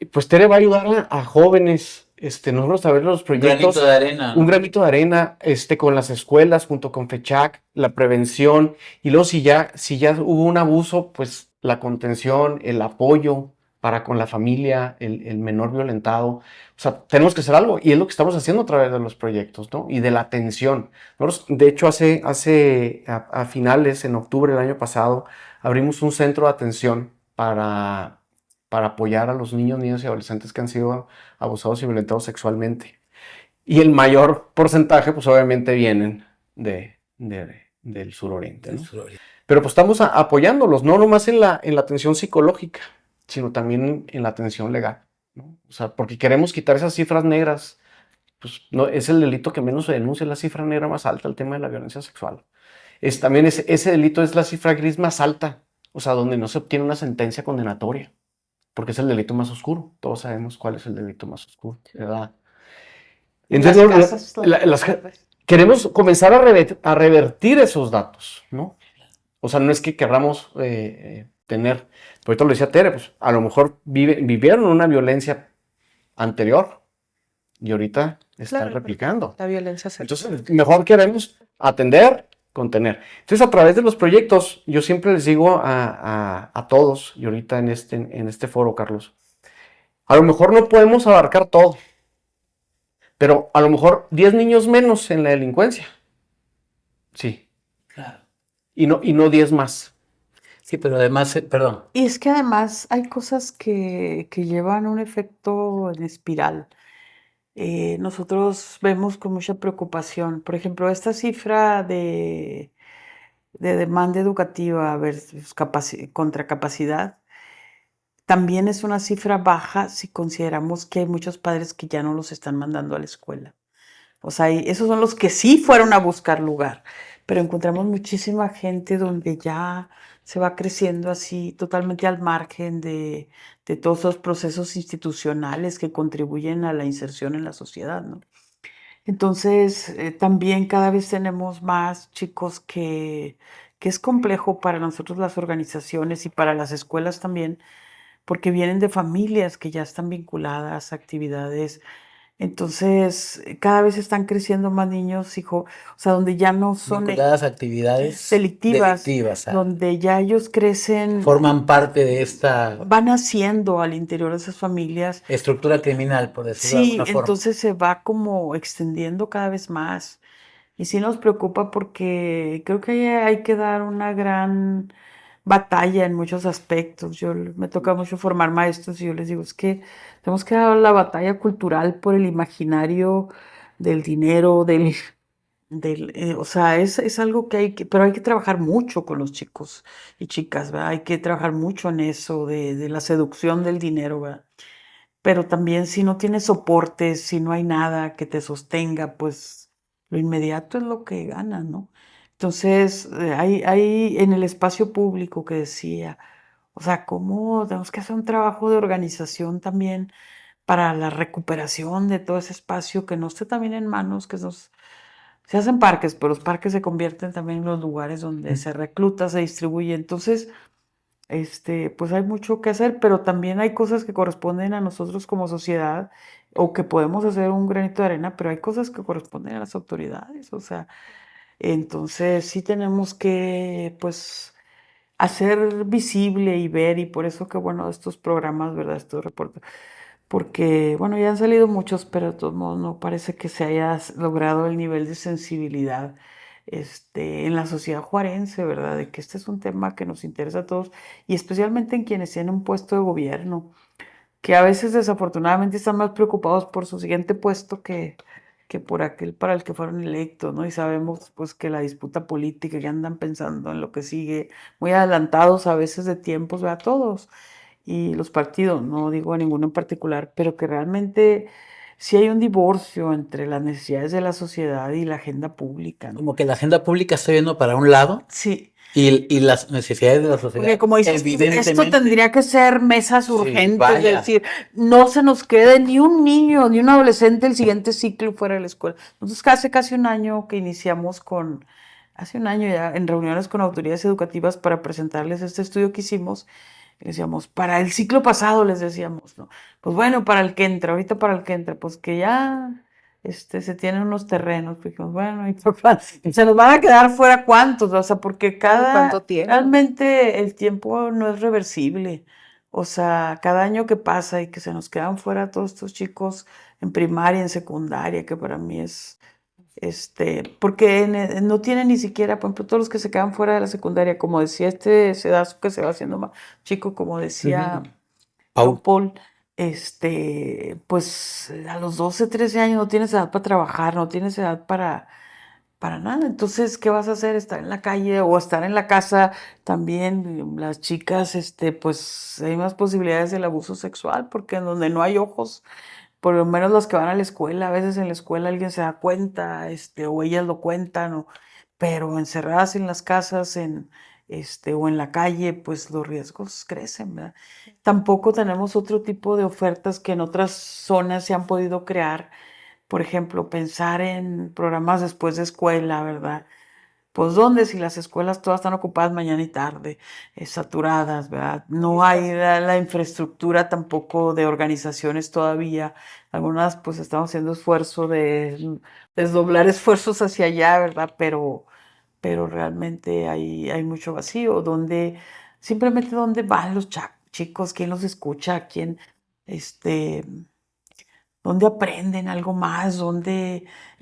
pues Tere va a ayudar a jóvenes nosotros a ver los Un proyectos, granito de arena, un ¿no? granito de arena, con las escuelas, junto con FECHAC, la prevención, y luego si ya hubo un abuso, pues la contención, el apoyo para con la familia, el menor violentado. O sea, tenemos que hacer algo, y es lo que estamos haciendo a través de los proyectos, ¿no? Y de la atención. Nosotros, de hecho, a finales, en octubre del año pasado, abrimos un centro de atención para apoyar a los niños y adolescentes que han sido abusados y violentados sexualmente. Y el mayor porcentaje, pues obviamente vienen del suroriente, ¿no? Pero pues estamos apoyándolos, no nomás en la atención psicológica, sino también en la atención legal, ¿no? O sea, porque queremos quitar esas cifras negras. Pues no, es el delito que menos se denuncia, es la cifra negra más alta, el tema de la violencia sexual. También ese delito es la cifra gris más alta, o sea, donde no se obtiene una sentencia condenatoria, porque es el delito más oscuro. Todos sabemos cuál es el delito más oscuro, ¿verdad? Entonces, queremos comenzar a revertir esos datos, ¿no? O sea, no es que querramos tener, ahorita lo decía Tere, pues a lo mejor vivieron una violencia anterior y ahorita están replicando. La violencia sexual. Entonces, mejor queremos atender, contener. Entonces, a través de los proyectos, yo siempre les digo a todos, y ahorita en este foro, Carlos, a lo mejor no podemos abarcar todo, pero a lo mejor 10 niños menos en la delincuencia. Sí. Claro. Y no 10 más. Sí, pero además, perdón. Y es que además hay cosas que llevan un efecto en espiral. Nosotros vemos con mucha preocupación, por ejemplo, esta cifra de demanda educativa versus contra capacidad, también es una cifra baja si consideramos que hay muchos padres que ya no los están mandando a la escuela. O sea, esos son los que sí fueron a buscar lugar, pero encontramos muchísima gente donde ya se va creciendo así totalmente al margen de todos los procesos institucionales que contribuyen a la inserción en la sociedad, ¿no? Entonces, también cada vez tenemos más chicos que es complejo para nosotros las organizaciones y para las escuelas también, porque vienen de familias que ya están vinculadas a actividades. Entonces, cada vez están creciendo más niños, o sea, donde ya no son Vinculadas a actividades delictivas, ah, donde ya ellos crecen, forman parte de esta van haciendo al interior de esas familias. estructura criminal, por decirlo de Sí, alguna forma. entonces se va como extendiendo cada vez más. Y sí nos preocupa porque creo que hay que dar una gran batalla en muchos aspectos. Me toca mucho formar maestros y yo les digo, es que tenemos que dar la batalla cultural por el imaginario del dinero, o sea, es algo que pero hay que trabajar mucho con los chicos y chicas, ¿verdad? Hay que trabajar mucho en eso de la seducción del dinero, ¿verdad? Pero también si no tienes soporte, si no hay nada que te sostenga, pues lo inmediato es lo que gana, ¿no? Entonces, hay en el espacio público que decía, o sea, cómo tenemos que hacer un trabajo de organización también para la recuperación de todo ese espacio que no esté también en manos, se hacen parques, pero los parques se convierten también en los lugares donde se recluta, se distribuye. Entonces, pues hay mucho que hacer, pero también hay cosas que corresponden a nosotros como sociedad o que podemos hacer un granito de arena, pero hay cosas que corresponden a las autoridades, o sea, entonces sí tenemos que, pues, hacer visible y ver, y por eso que, bueno, estos programas, ¿verdad? Estos reportes, porque, bueno, ya han salido muchos, pero de todos modos no parece que se haya logrado el nivel de sensibilidad en la sociedad juarense, ¿verdad? De que este es un tema que nos interesa a todos y especialmente en quienes tienen un puesto de gobierno, que a veces desafortunadamente están más preocupados por su siguiente puesto que por aquel para el que fueron electos, ¿no? Y sabemos pues que la disputa política, que andan pensando en lo que sigue, muy adelantados a veces de tiempos, ¿verdad? Todos. Y los partidos, no digo a ninguno en particular, pero que realmente sí hay un divorcio entre las necesidades de la sociedad y la agenda pública, ¿no? Como que la agenda pública está yendo para un lado Sí. y las necesidades de la sociedad. Porque como dices, esto tendría que ser mesas urgentes, vaya. es decir, no se nos quede ni un niño, ni un adolescente el siguiente ciclo fuera de la escuela. Entonces, hace casi un año que iniciamos hace un año ya, en reuniones con autoridades educativas para presentarles este estudio que hicimos, Le decíamos, para el ciclo pasado les decíamos, ¿no? Pues bueno, para el que entra, ahorita para el que entra, pues que ya se tienen unos terrenos, pues dijimos, bueno, ¿y por cuánto? Se nos van a quedar fuera cuántos, o sea, porque ¿Cuánto tiempo? realmente el tiempo no es reversible. O sea, cada año que pasa y que se nos quedan fuera todos estos chicos en primaria, en secundaria, que para mí es, porque no tienen ni siquiera, por ejemplo, todos los que se quedan fuera de la secundaria, como decía sedazo que se va haciendo más chico, como decía Paul, pues a los 12, 13 años no tienes edad para trabajar, no tienes edad para nada. Entonces, ¿qué vas a hacer? ¿Estar en la calle o estar en la casa? También las chicas, pues hay más posibilidades del abuso sexual, porque en donde no hay ojos, por lo menos los que van a la escuela, a veces en la escuela alguien se da cuenta, o ellas lo cuentan, pero encerradas en las casas, o en la calle, pues los riesgos crecen, ¿verdad? Tampoco tenemos otro tipo de ofertas que en otras zonas se han podido crear. Por ejemplo, pensar en programas después de escuela, ¿verdad? Pues ¿dónde? Si las escuelas todas están ocupadas mañana y tarde, saturadas, ¿verdad? No hay la infraestructura tampoco de organizaciones todavía. Algunas pues estamos haciendo esfuerzo de desdoblar esfuerzos hacia allá, ¿verdad? Pero realmente hay mucho vacío. Simplemente dónde van los chicos, quién los escucha, este, dónde aprenden algo más,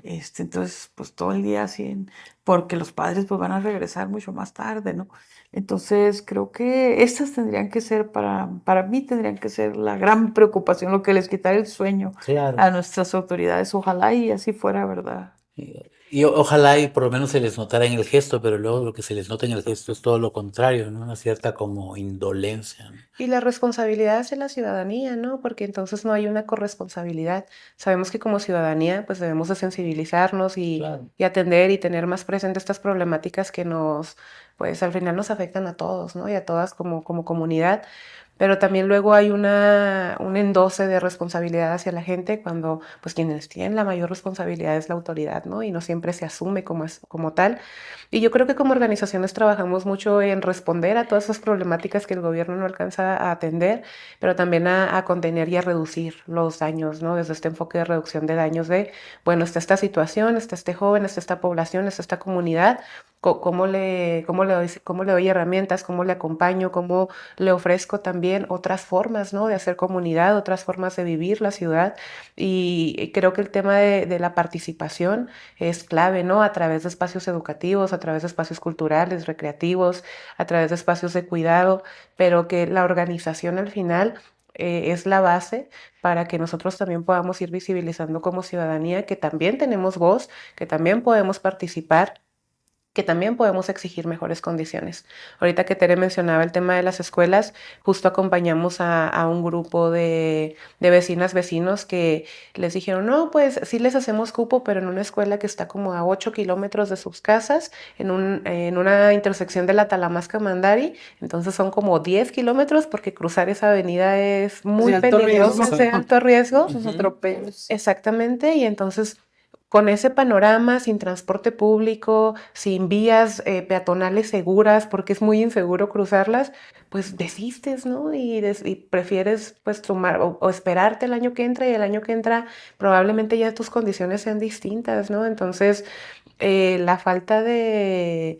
entonces, pues todo el día así, porque los padres pues van a regresar mucho más tarde, ¿no? Entonces, creo que estas tendrían que ser, para mí, tendrían que ser la gran preocupación, lo que les quitara el sueño Claro. a nuestras autoridades. Ojalá y así fuera, ¿verdad? Y ojalá y por lo menos se les notara en el gesto, pero luego lo que se les nota en el gesto es todo lo contrario, ¿no? Una cierta como indolencia, ¿no? Y la responsabilidad es de la ciudadanía, ¿no? Porque entonces no hay una corresponsabilidad. Sabemos que como ciudadanía pues debemos de sensibilizarnos Claro. y atender y tener más presente estas problemáticas que pues al final nos afectan a todos, ¿no? Y a todas como comunidad. Pero también luego hay un endose de responsabilidad hacia la gente cuando pues quienes tienen la mayor responsabilidad es la autoridad, ¿no? Y no siempre se asume como tal. Y yo creo que como organizaciones trabajamos mucho en responder a todas esas problemáticas que el gobierno no alcanza a atender, pero también a contener y a reducir los daños, ¿no? Desde este enfoque de reducción de daños bueno, está esta situación, está este joven, está esta población, está esta comunidad, ¿cómo le doy herramientas, cómo le acompaño, cómo le ofrezco también otras formas, ¿no? De hacer comunidad, otras formas de vivir la ciudad. Y creo que el tema de la participación es clave, ¿no? A través de espacios educativos, a través de espacios culturales, recreativos, a través de espacios de cuidado, pero que la organización al final es la base para que nosotros también podamos ir visibilizando como ciudadanía que también tenemos voz, que también podemos participar, que también podemos exigir mejores condiciones. Ahorita que Tere mencionaba el tema de las escuelas, justo acompañamos a un grupo de vecinos que les dijeron, no, pues sí les hacemos cupo, pero en una escuela que está como a 8 kilómetros de sus casas, en una intersección de la Talamasca-Mandari, entonces son como 10 kilómetros porque cruzar esa avenida es muy peligroso, es de alto riesgo. Esos atropellos. Exactamente, y entonces con ese panorama, sin transporte público, sin vías peatonales seguras, porque es muy inseguro cruzarlas, pues desistes, ¿no? Y prefieres pues tomar o esperarte el año que entra, y el año que entra probablemente ya tus condiciones sean distintas, ¿no? Entonces, la falta de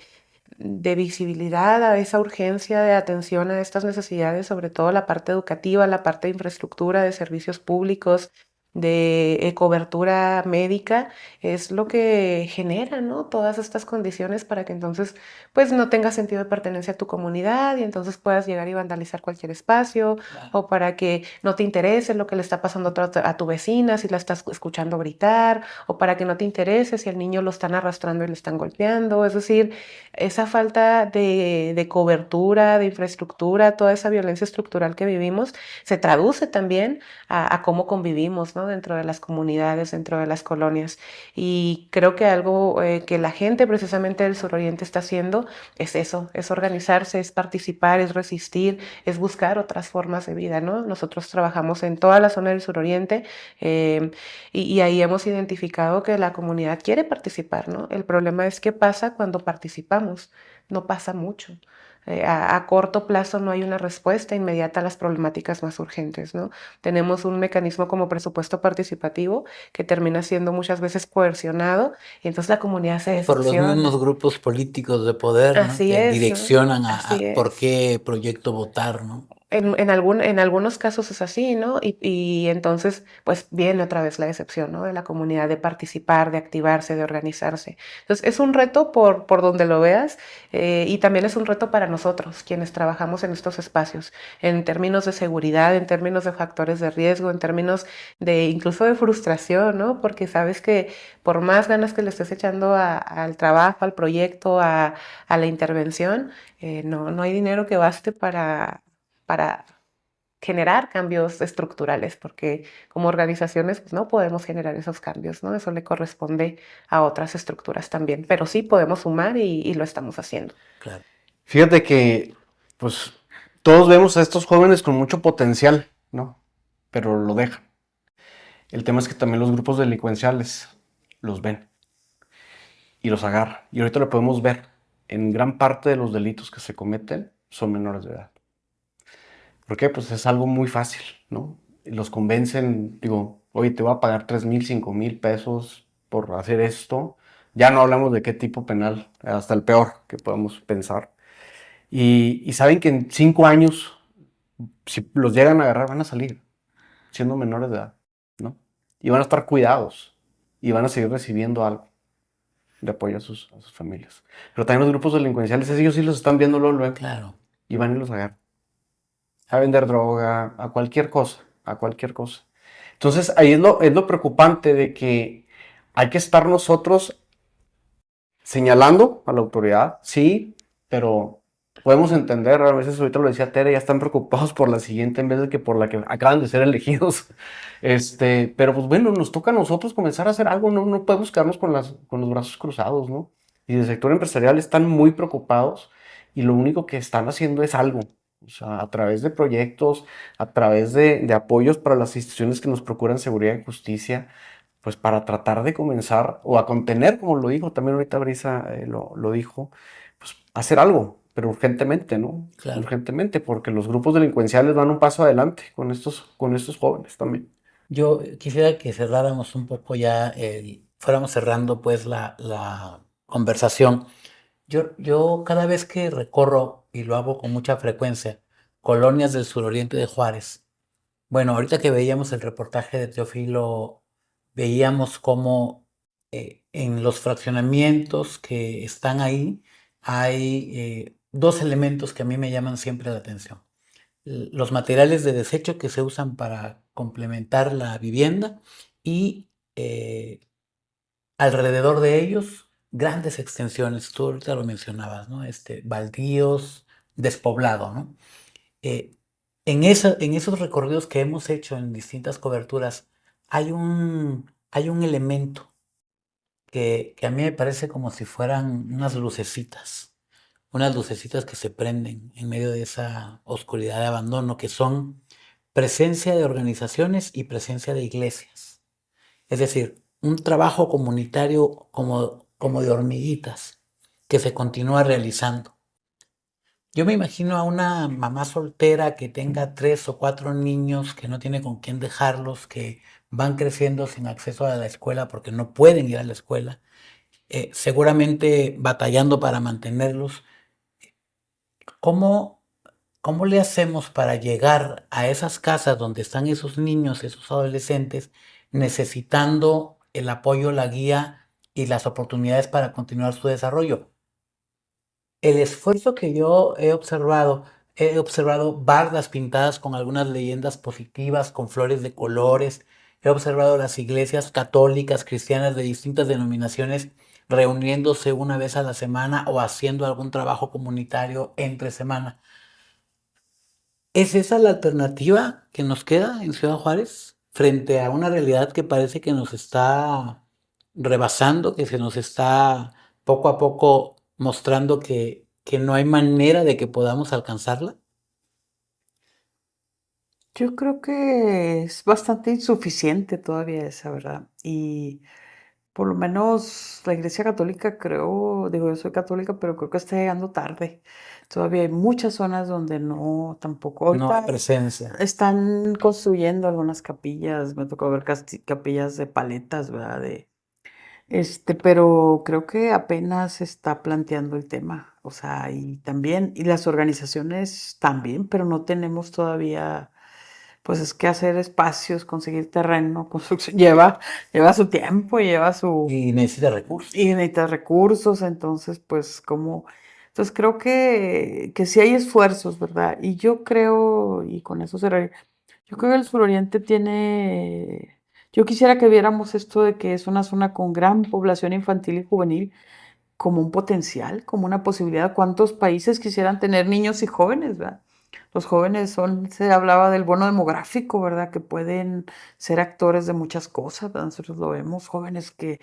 visibilidad a esa urgencia de atención a estas necesidades, sobre todo la parte educativa, la parte de infraestructura, de servicios públicos, de cobertura médica, es lo que genera, ¿no? Todas estas condiciones para que entonces pues no tengas sentido de pertenencia a tu comunidad y entonces puedas llegar y vandalizar cualquier espacio, o para que no te interese lo que le está pasando a tu vecina si la estás escuchando gritar, o para que no te interese si al niño lo están arrastrando y le están golpeando. Es decir, esa falta de cobertura, de infraestructura, toda esa violencia estructural que vivimos, se traduce también a cómo convivimos, ¿no? Dentro de las comunidades, dentro de las colonias. Y creo que algo que la gente precisamente del suroriente está haciendo es eso, es organizarse, es participar, es resistir, es buscar otras formas de vida, ¿no? Nosotros trabajamos en toda la zona del suroriente y ahí hemos identificado que la comunidad quiere participar, ¿no? El problema es qué pasa cuando participamos. No pasa mucho. a corto plazo no hay una respuesta inmediata a las problemáticas más urgentes, ¿no? Tenemos un mecanismo como presupuesto participativo que termina siendo muchas veces coercionado y entonces la comunidad se Por los decepciona. mismos grupos políticos de poder, ¿no? Así Que es, ¿no? direccionan Así por es. qué proyecto votar, ¿no? En algunos casos es así, ¿no? Y entonces, pues viene otra vez la decepción, ¿no? De la comunidad de participar, de activarse, de organizarse. Entonces, es un reto por donde lo veas y también es un reto para nosotros, quienes trabajamos en estos espacios, en términos de seguridad, en términos de factores de riesgo, en términos de incluso de frustración, ¿no? Porque sabes que por más ganas que le estés echando al trabajo, al proyecto, a la intervención, no hay dinero que baste para generar cambios estructurales, porque como organizaciones pues, no podemos generar esos cambios, ¿no? Eso le corresponde a otras estructuras también, pero sí podemos sumar y lo estamos haciendo. Claro. Fíjate que, pues, todos vemos a estos jóvenes con mucho potencial, ¿no? Pero lo dejan. El tema es que también los grupos delincuenciales los ven y los agarran. Y ahorita lo podemos ver. En gran parte de los delitos que se cometen son menores de edad. ¿Por qué? Pues es algo muy fácil, ¿no? Y los convencen, digo, oye, te voy a pagar 3,000, 5,000 pesos por hacer esto. Ya no hablamos de qué tipo penal, hasta el peor que podemos pensar. Y saben que en 5 años, si los llegan a agarrar, van a salir siendo menores de edad, ¿no? Y van a estar cuidados y van a seguir recibiendo algo de apoyo a sus familias. Pero también los grupos delincuenciales, ellos sí los están viendo luego, Claro. y van y los agarran. A vender droga, a cualquier cosa, a cualquier cosa. Entonces ahí es lo preocupante de que hay que estar nosotros señalando a la autoridad, sí, pero podemos entender, a veces ahorita lo decía Tere, ya están preocupados por la siguiente en vez de que por la que acaban de ser elegidos. Pero pues bueno, nos toca a nosotros comenzar a hacer algo, no podemos quedarnos con los brazos cruzados, ¿no? Y del sector empresarial están muy preocupados y lo único que están haciendo es algo. O sea, a través de proyectos, a través de apoyos para las instituciones que nos procuran seguridad y justicia, pues para tratar de comenzar o a contener, como lo dijo también ahorita Brisa, lo dijo, pues hacer algo, pero urgentemente, ¿no? Claro. Urgentemente, porque los grupos delincuenciales van un paso adelante con estos jóvenes también. Yo quisiera que cerráramos un poco ya, fuéramos cerrando pues la conversación. Yo cada vez que recorro, y lo hago con mucha frecuencia, colonias del suroriente de Juárez, bueno, ahorita que veíamos el reportaje de Teófilo, veíamos cómo en los fraccionamientos que están ahí hay dos elementos que a mí me llaman siempre la atención. Los materiales de desecho que se usan para complementar la vivienda y alrededor de ellos grandes extensiones, tú ahorita lo mencionabas, ¿no? Baldíos, despoblado, ¿no? En esos recorridos que hemos hecho en distintas coberturas, hay un elemento que a mí me parece como si fueran unas lucecitas que se prenden en medio de esa oscuridad de abandono, que son presencia de organizaciones y presencia de iglesias. Es decir, un trabajo comunitario como de hormiguitas que se continúa realizando. Yo me imagino a una mamá soltera que tenga 3 o 4 niños, que no tiene con quién dejarlos, que van creciendo sin acceso a la escuela porque no pueden ir a la escuela, seguramente batallando para mantenerlos. ¿Cómo, ¿Cómo le hacemos para llegar a esas casas donde están esos niños, esos adolescentes, necesitando el apoyo, la guía y las oportunidades para continuar su desarrollo? El esfuerzo que yo he observado bardas pintadas con algunas leyendas positivas, con flores de colores. He observado las iglesias católicas, cristianas de distintas denominaciones reuniéndose una vez a la semana o haciendo algún trabajo comunitario entre semana. ¿Es esa la alternativa que nos queda en Ciudad Juárez frente a una realidad que parece que nos está rebasando, que se nos está poco a poco mostrando que no hay manera de que podamos alcanzarla? Yo creo que es bastante insuficiente todavía esa, ¿verdad? Y por lo menos la Iglesia Católica creo, digo yo soy católica, pero creo que está llegando tarde. Todavía hay muchas zonas donde no, tampoco. No hay Ahorita presencia. están construyendo algunas capillas, me tocó ver capillas de paletas, ¿verdad? Pero creo que apenas se está planteando el tema, o sea, y también, y las organizaciones también, pero no tenemos todavía, pues es que hacer espacios, conseguir terreno, construcción, lleva su tiempo, Y necesita recursos. y necesita recursos, entonces, pues, entonces creo que sí hay esfuerzos, ¿verdad? Y yo creo, y con eso cerraré, yo creo que el suroriente yo quisiera que viéramos esto de que es una zona con gran población infantil y juvenil como un potencial, como una posibilidad. ¿Cuántos países quisieran tener niños y jóvenes, verdad? Los jóvenes se hablaba del bono demográfico, ¿verdad? Que pueden ser actores de muchas cosas, ¿verdad? Nosotros lo vemos, jóvenes que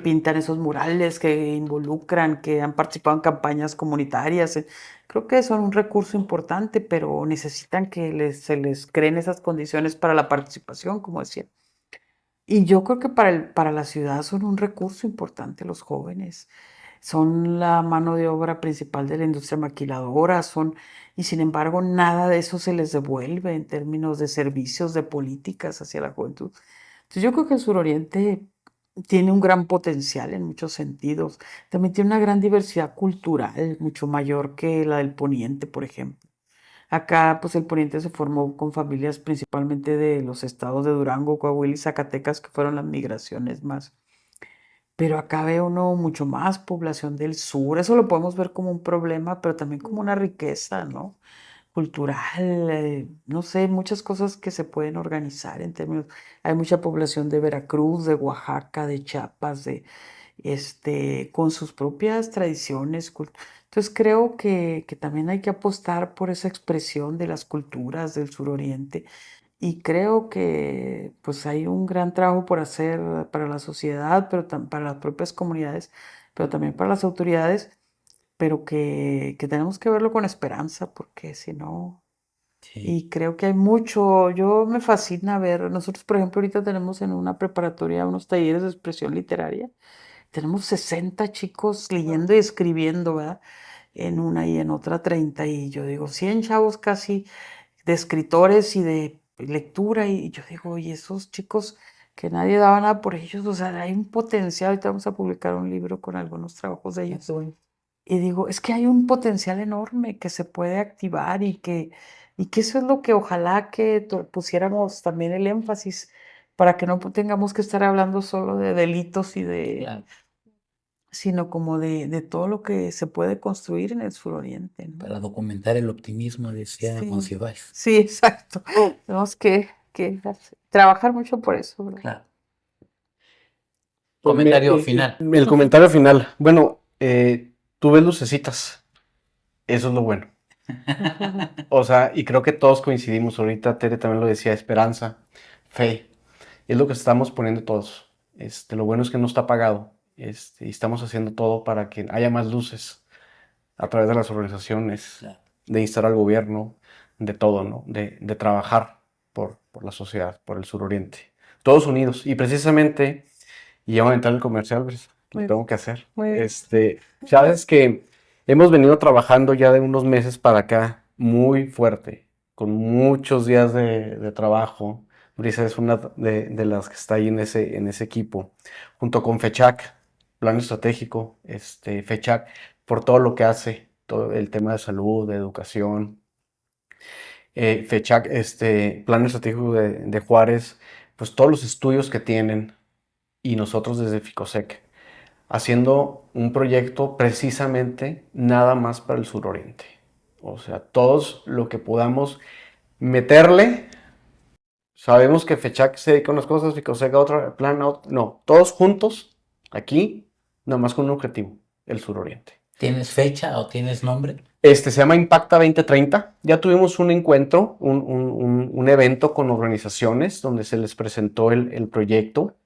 pintan esos murales, que involucran, que han participado en campañas comunitarias. Creo que son un recurso importante, pero necesitan que se les creen esas condiciones para la participación, como decía. Y yo creo que para la ciudad son un recurso importante los jóvenes. Son la mano de obra principal de la industria maquiladora, y sin embargo nada de eso se les devuelve en términos de servicios, de políticas hacia la juventud. Entonces yo creo que el suroriente tiene un gran potencial en muchos sentidos. También tiene una gran diversidad cultural, mucho mayor que la del poniente, por ejemplo. Acá, pues el poniente se formó con familias principalmente de los estados de Durango, Coahuila y Zacatecas, que fueron las migraciones más. Pero acá ve uno mucho más población del sur. Eso lo podemos ver como un problema, pero también como una riqueza, ¿no? Cultural, no sé, muchas cosas que se pueden organizar en términos. Hay mucha población de Veracruz, de Oaxaca, de Chiapas, con sus propias tradiciones. Entonces creo que también hay que apostar por esa expresión de las culturas del suroriente. Y creo que pues hay un gran trabajo por hacer para la sociedad, pero para las propias comunidades, pero también para las autoridades, pero que tenemos que verlo con esperanza, porque si no, Sí. y creo que hay mucho, me fascina ver, nosotros por ejemplo ahorita tenemos en una preparatoria unos talleres de expresión literaria, tenemos 60 chicos leyendo y escribiendo, ¿verdad? En una y en otra 30, y yo digo, 100 chavos casi de escritores y de lectura, y yo digo, y esos chicos que nadie daba nada por ellos, o sea, hay un potencial, ahorita vamos a publicar un libro con algunos trabajos de ellos, y digo, es que hay un potencial enorme que se puede activar y que eso es lo que ojalá que pusiéramos también el énfasis para que no tengamos que estar hablando solo de delitos Claro. sino como de todo lo que se puede construir en el suroriente, ¿no? Para documentar el optimismo, decía Sí. Monsiváis. Sí, exacto. Tenemos que trabajar mucho por eso, ¿verdad? Claro. Pues Comentario final. El comentario final. Bueno, tú ves lucecitas. Eso es lo bueno. O sea, y creo que todos coincidimos. Ahorita Tere también lo decía, esperanza, fe. Es lo que estamos poniendo todos. Lo bueno es que no está apagado. Y estamos haciendo todo para que haya más luces a través de las organizaciones, Claro. de instar al gobierno, de todo, ¿no? De trabajar por la sociedad, por el suroriente. Todos unidos. Y precisamente, y ya voy a entrar en el comercial, pues, que Muy tengo que hacer. Muy bien. Sabes que hemos venido trabajando ya de unos meses para acá muy fuerte, con muchos días de trabajo. Brisa es una de las que está ahí en ese equipo, junto con FECHAC, Plan Estratégico, FECHAC, por todo lo que hace, todo el tema de salud, de educación. FECHAC, Plan Estratégico de Juárez, pues todos los estudios que tienen, y nosotros desde FICOSEC, haciendo un proyecto precisamente nada más para el suroriente. O sea, todos lo que podamos meterle. Sabemos que FECHAC se dedica a unas cosas, FICOSEC a otra, Plan a otra. No, todos juntos, aquí, nada más con un objetivo, el suroriente. ¿Tienes fecha o tienes nombre? Se llama Impacta 2030. Ya tuvimos un encuentro, un evento con organizaciones donde se les presentó el proyecto.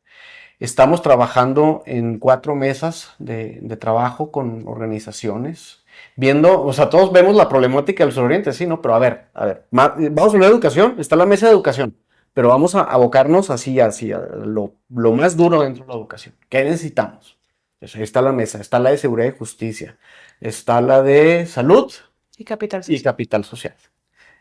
Estamos trabajando en 4 mesas de trabajo con organizaciones, viendo, o sea, todos vemos la problemática del suroriente, sí, ¿no? Pero a ver, vamos a hablar de educación, está la mesa de educación. Pero vamos a abocarnos así a lo más duro dentro de la educación. ¿Qué necesitamos? Pues ahí está la mesa, está la de seguridad y justicia, está la de salud Y capital y social. capital social.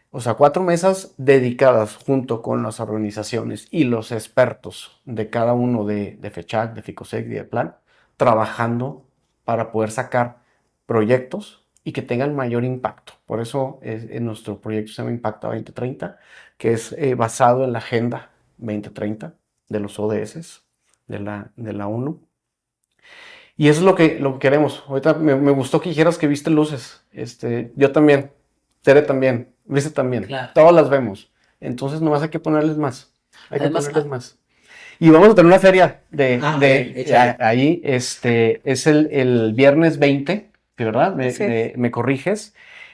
O sea, 4 mesas dedicadas junto con las organizaciones y los expertos de cada uno de FECHAC, de FICOSEC y de Plan, trabajando para poder sacar proyectos y que tengan mayor impacto. Por eso en nuestro proyecto se llama Impacta 2030, que es basado en la Agenda 2030 de los ODS de la ONU. Y eso es lo que queremos. Ahorita me gustó que dijeras que viste luces. Yo también, Tere también, Luisa también. Claro. Todas las vemos. Entonces nomás hay que ponerles más. Hay que Además, ponerles más. Y vamos a tener una feria échale. ahí, es el viernes 20, ¿verdad? Sí. Me corriges.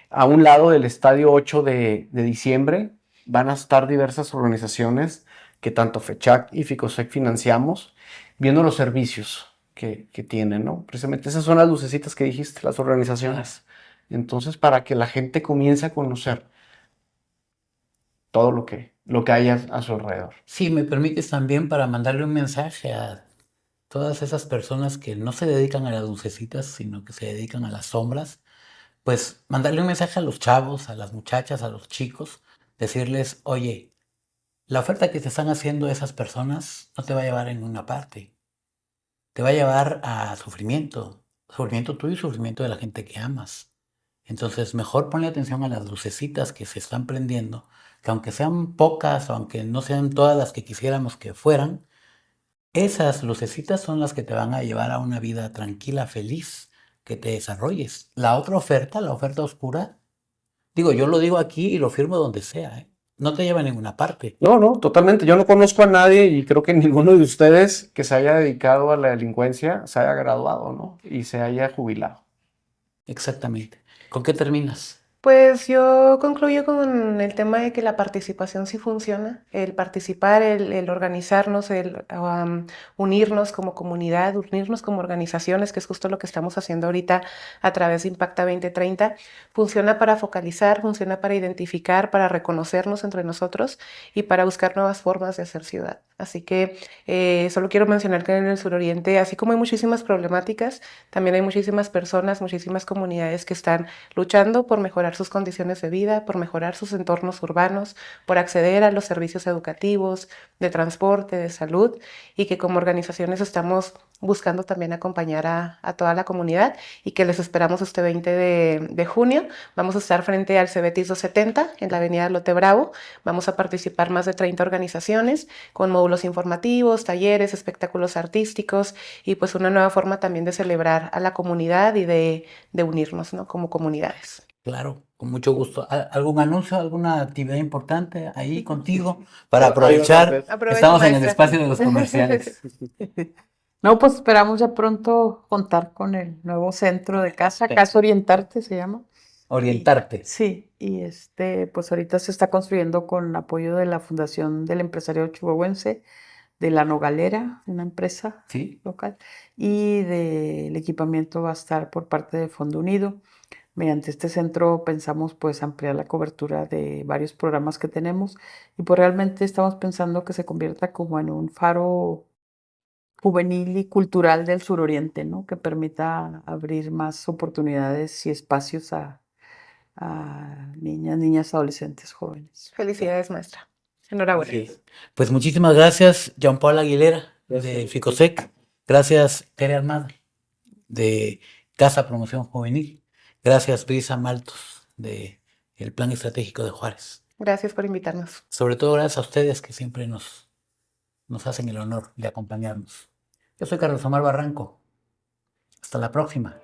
A un lado del estadio 8 de diciembre van a estar diversas organizaciones que tanto FECHAC y FICOSEC financiamos, viendo los servicios que tienen, ¿no? Precisamente esas son las lucecitas que dijiste, las organizaciones. Entonces, para que la gente comience a conocer todo lo que hay a su alrededor. Sí, me permites también para mandarle un mensaje a todas esas personas que no se dedican a las lucecitas, sino que se dedican a las sombras, pues mandarle un mensaje a los chavos, a las muchachas, a los chicos, decirles, oye, la oferta que te están haciendo esas personas no te va a llevar en ninguna parte, te va a llevar a sufrimiento tuyo y sufrimiento de la gente que amas. Entonces, mejor ponle atención a las lucecitas que se están prendiendo, que aunque sean pocas o aunque no sean todas las que quisiéramos que fueran, esas lucecitas son las que te van a llevar a una vida tranquila, feliz, que te desarrolles. La oferta oscura, digo, yo lo digo aquí y lo firmo donde sea, ¿eh? No te lleva a ninguna parte. No, totalmente. Yo no conozco a nadie y creo que ninguno de ustedes que se haya dedicado a la delincuencia se haya graduado, ¿no? Y se haya jubilado. Exactamente. ¿Con qué terminas? Pues yo concluyo con el tema de que la participación sí funciona, el participar, el organizarnos, el unirnos como comunidad, unirnos como organizaciones, que es justo lo que estamos haciendo ahorita a través de Impacta 2030, funciona para focalizar, funciona para identificar, para reconocernos entre nosotros y para buscar nuevas formas de hacer ciudad. Así que solo quiero mencionar que en el suroriente, así como hay muchísimas problemáticas, también hay muchísimas personas, muchísimas comunidades que están luchando por mejorar sus condiciones de vida, por mejorar sus entornos urbanos, por acceder a los servicios educativos, de transporte, de salud, y que como organizaciones estamos buscando también acompañar a toda la comunidad y que les esperamos este 20 de junio. Vamos a estar frente al Cebetis 270 en la avenida Lote Bravo. Vamos a participar más de 30 organizaciones con módulos informativos, talleres, espectáculos artísticos y pues una nueva forma también de celebrar a la comunidad y de unirnos, ¿no? Como comunidades. Claro, con mucho gusto. ¿Algún anuncio, alguna actividad importante ahí contigo para aprovechar? Aprovecho, Estamos en el maestra. espacio de los comerciales. No, pues esperamos ya pronto contar con el nuevo centro de casa, Casa Orientarte se llama. Orientarte. Sí, y pues ahorita se está construyendo con apoyo de la Fundación del Empresario Chihuahuense, de La Nogalera, una empresa Sí. local, y del equipamiento va a estar por parte de Fondo Unido. Mediante este centro pensamos pues ampliar la cobertura de varios programas que tenemos y pues realmente estamos pensando que se convierta como en un faro juvenil y cultural del suroriente, ¿no? Que permita abrir más oportunidades y espacios a niñas, adolescentes, jóvenes. Felicidades, maestra. Enhorabuena. Sí. Pues muchísimas gracias, Jean Paul Aguilera, de FICOSEC. Gracias, Tere Almada, de Casa Promoción Juvenil. Gracias, Brisa Maltos, de el Plan Estratégico de Juárez. Gracias por invitarnos. Sobre todo gracias a ustedes que siempre nos hacen el honor de acompañarnos. Yo soy Carlos Omar Barranco. Hasta la próxima.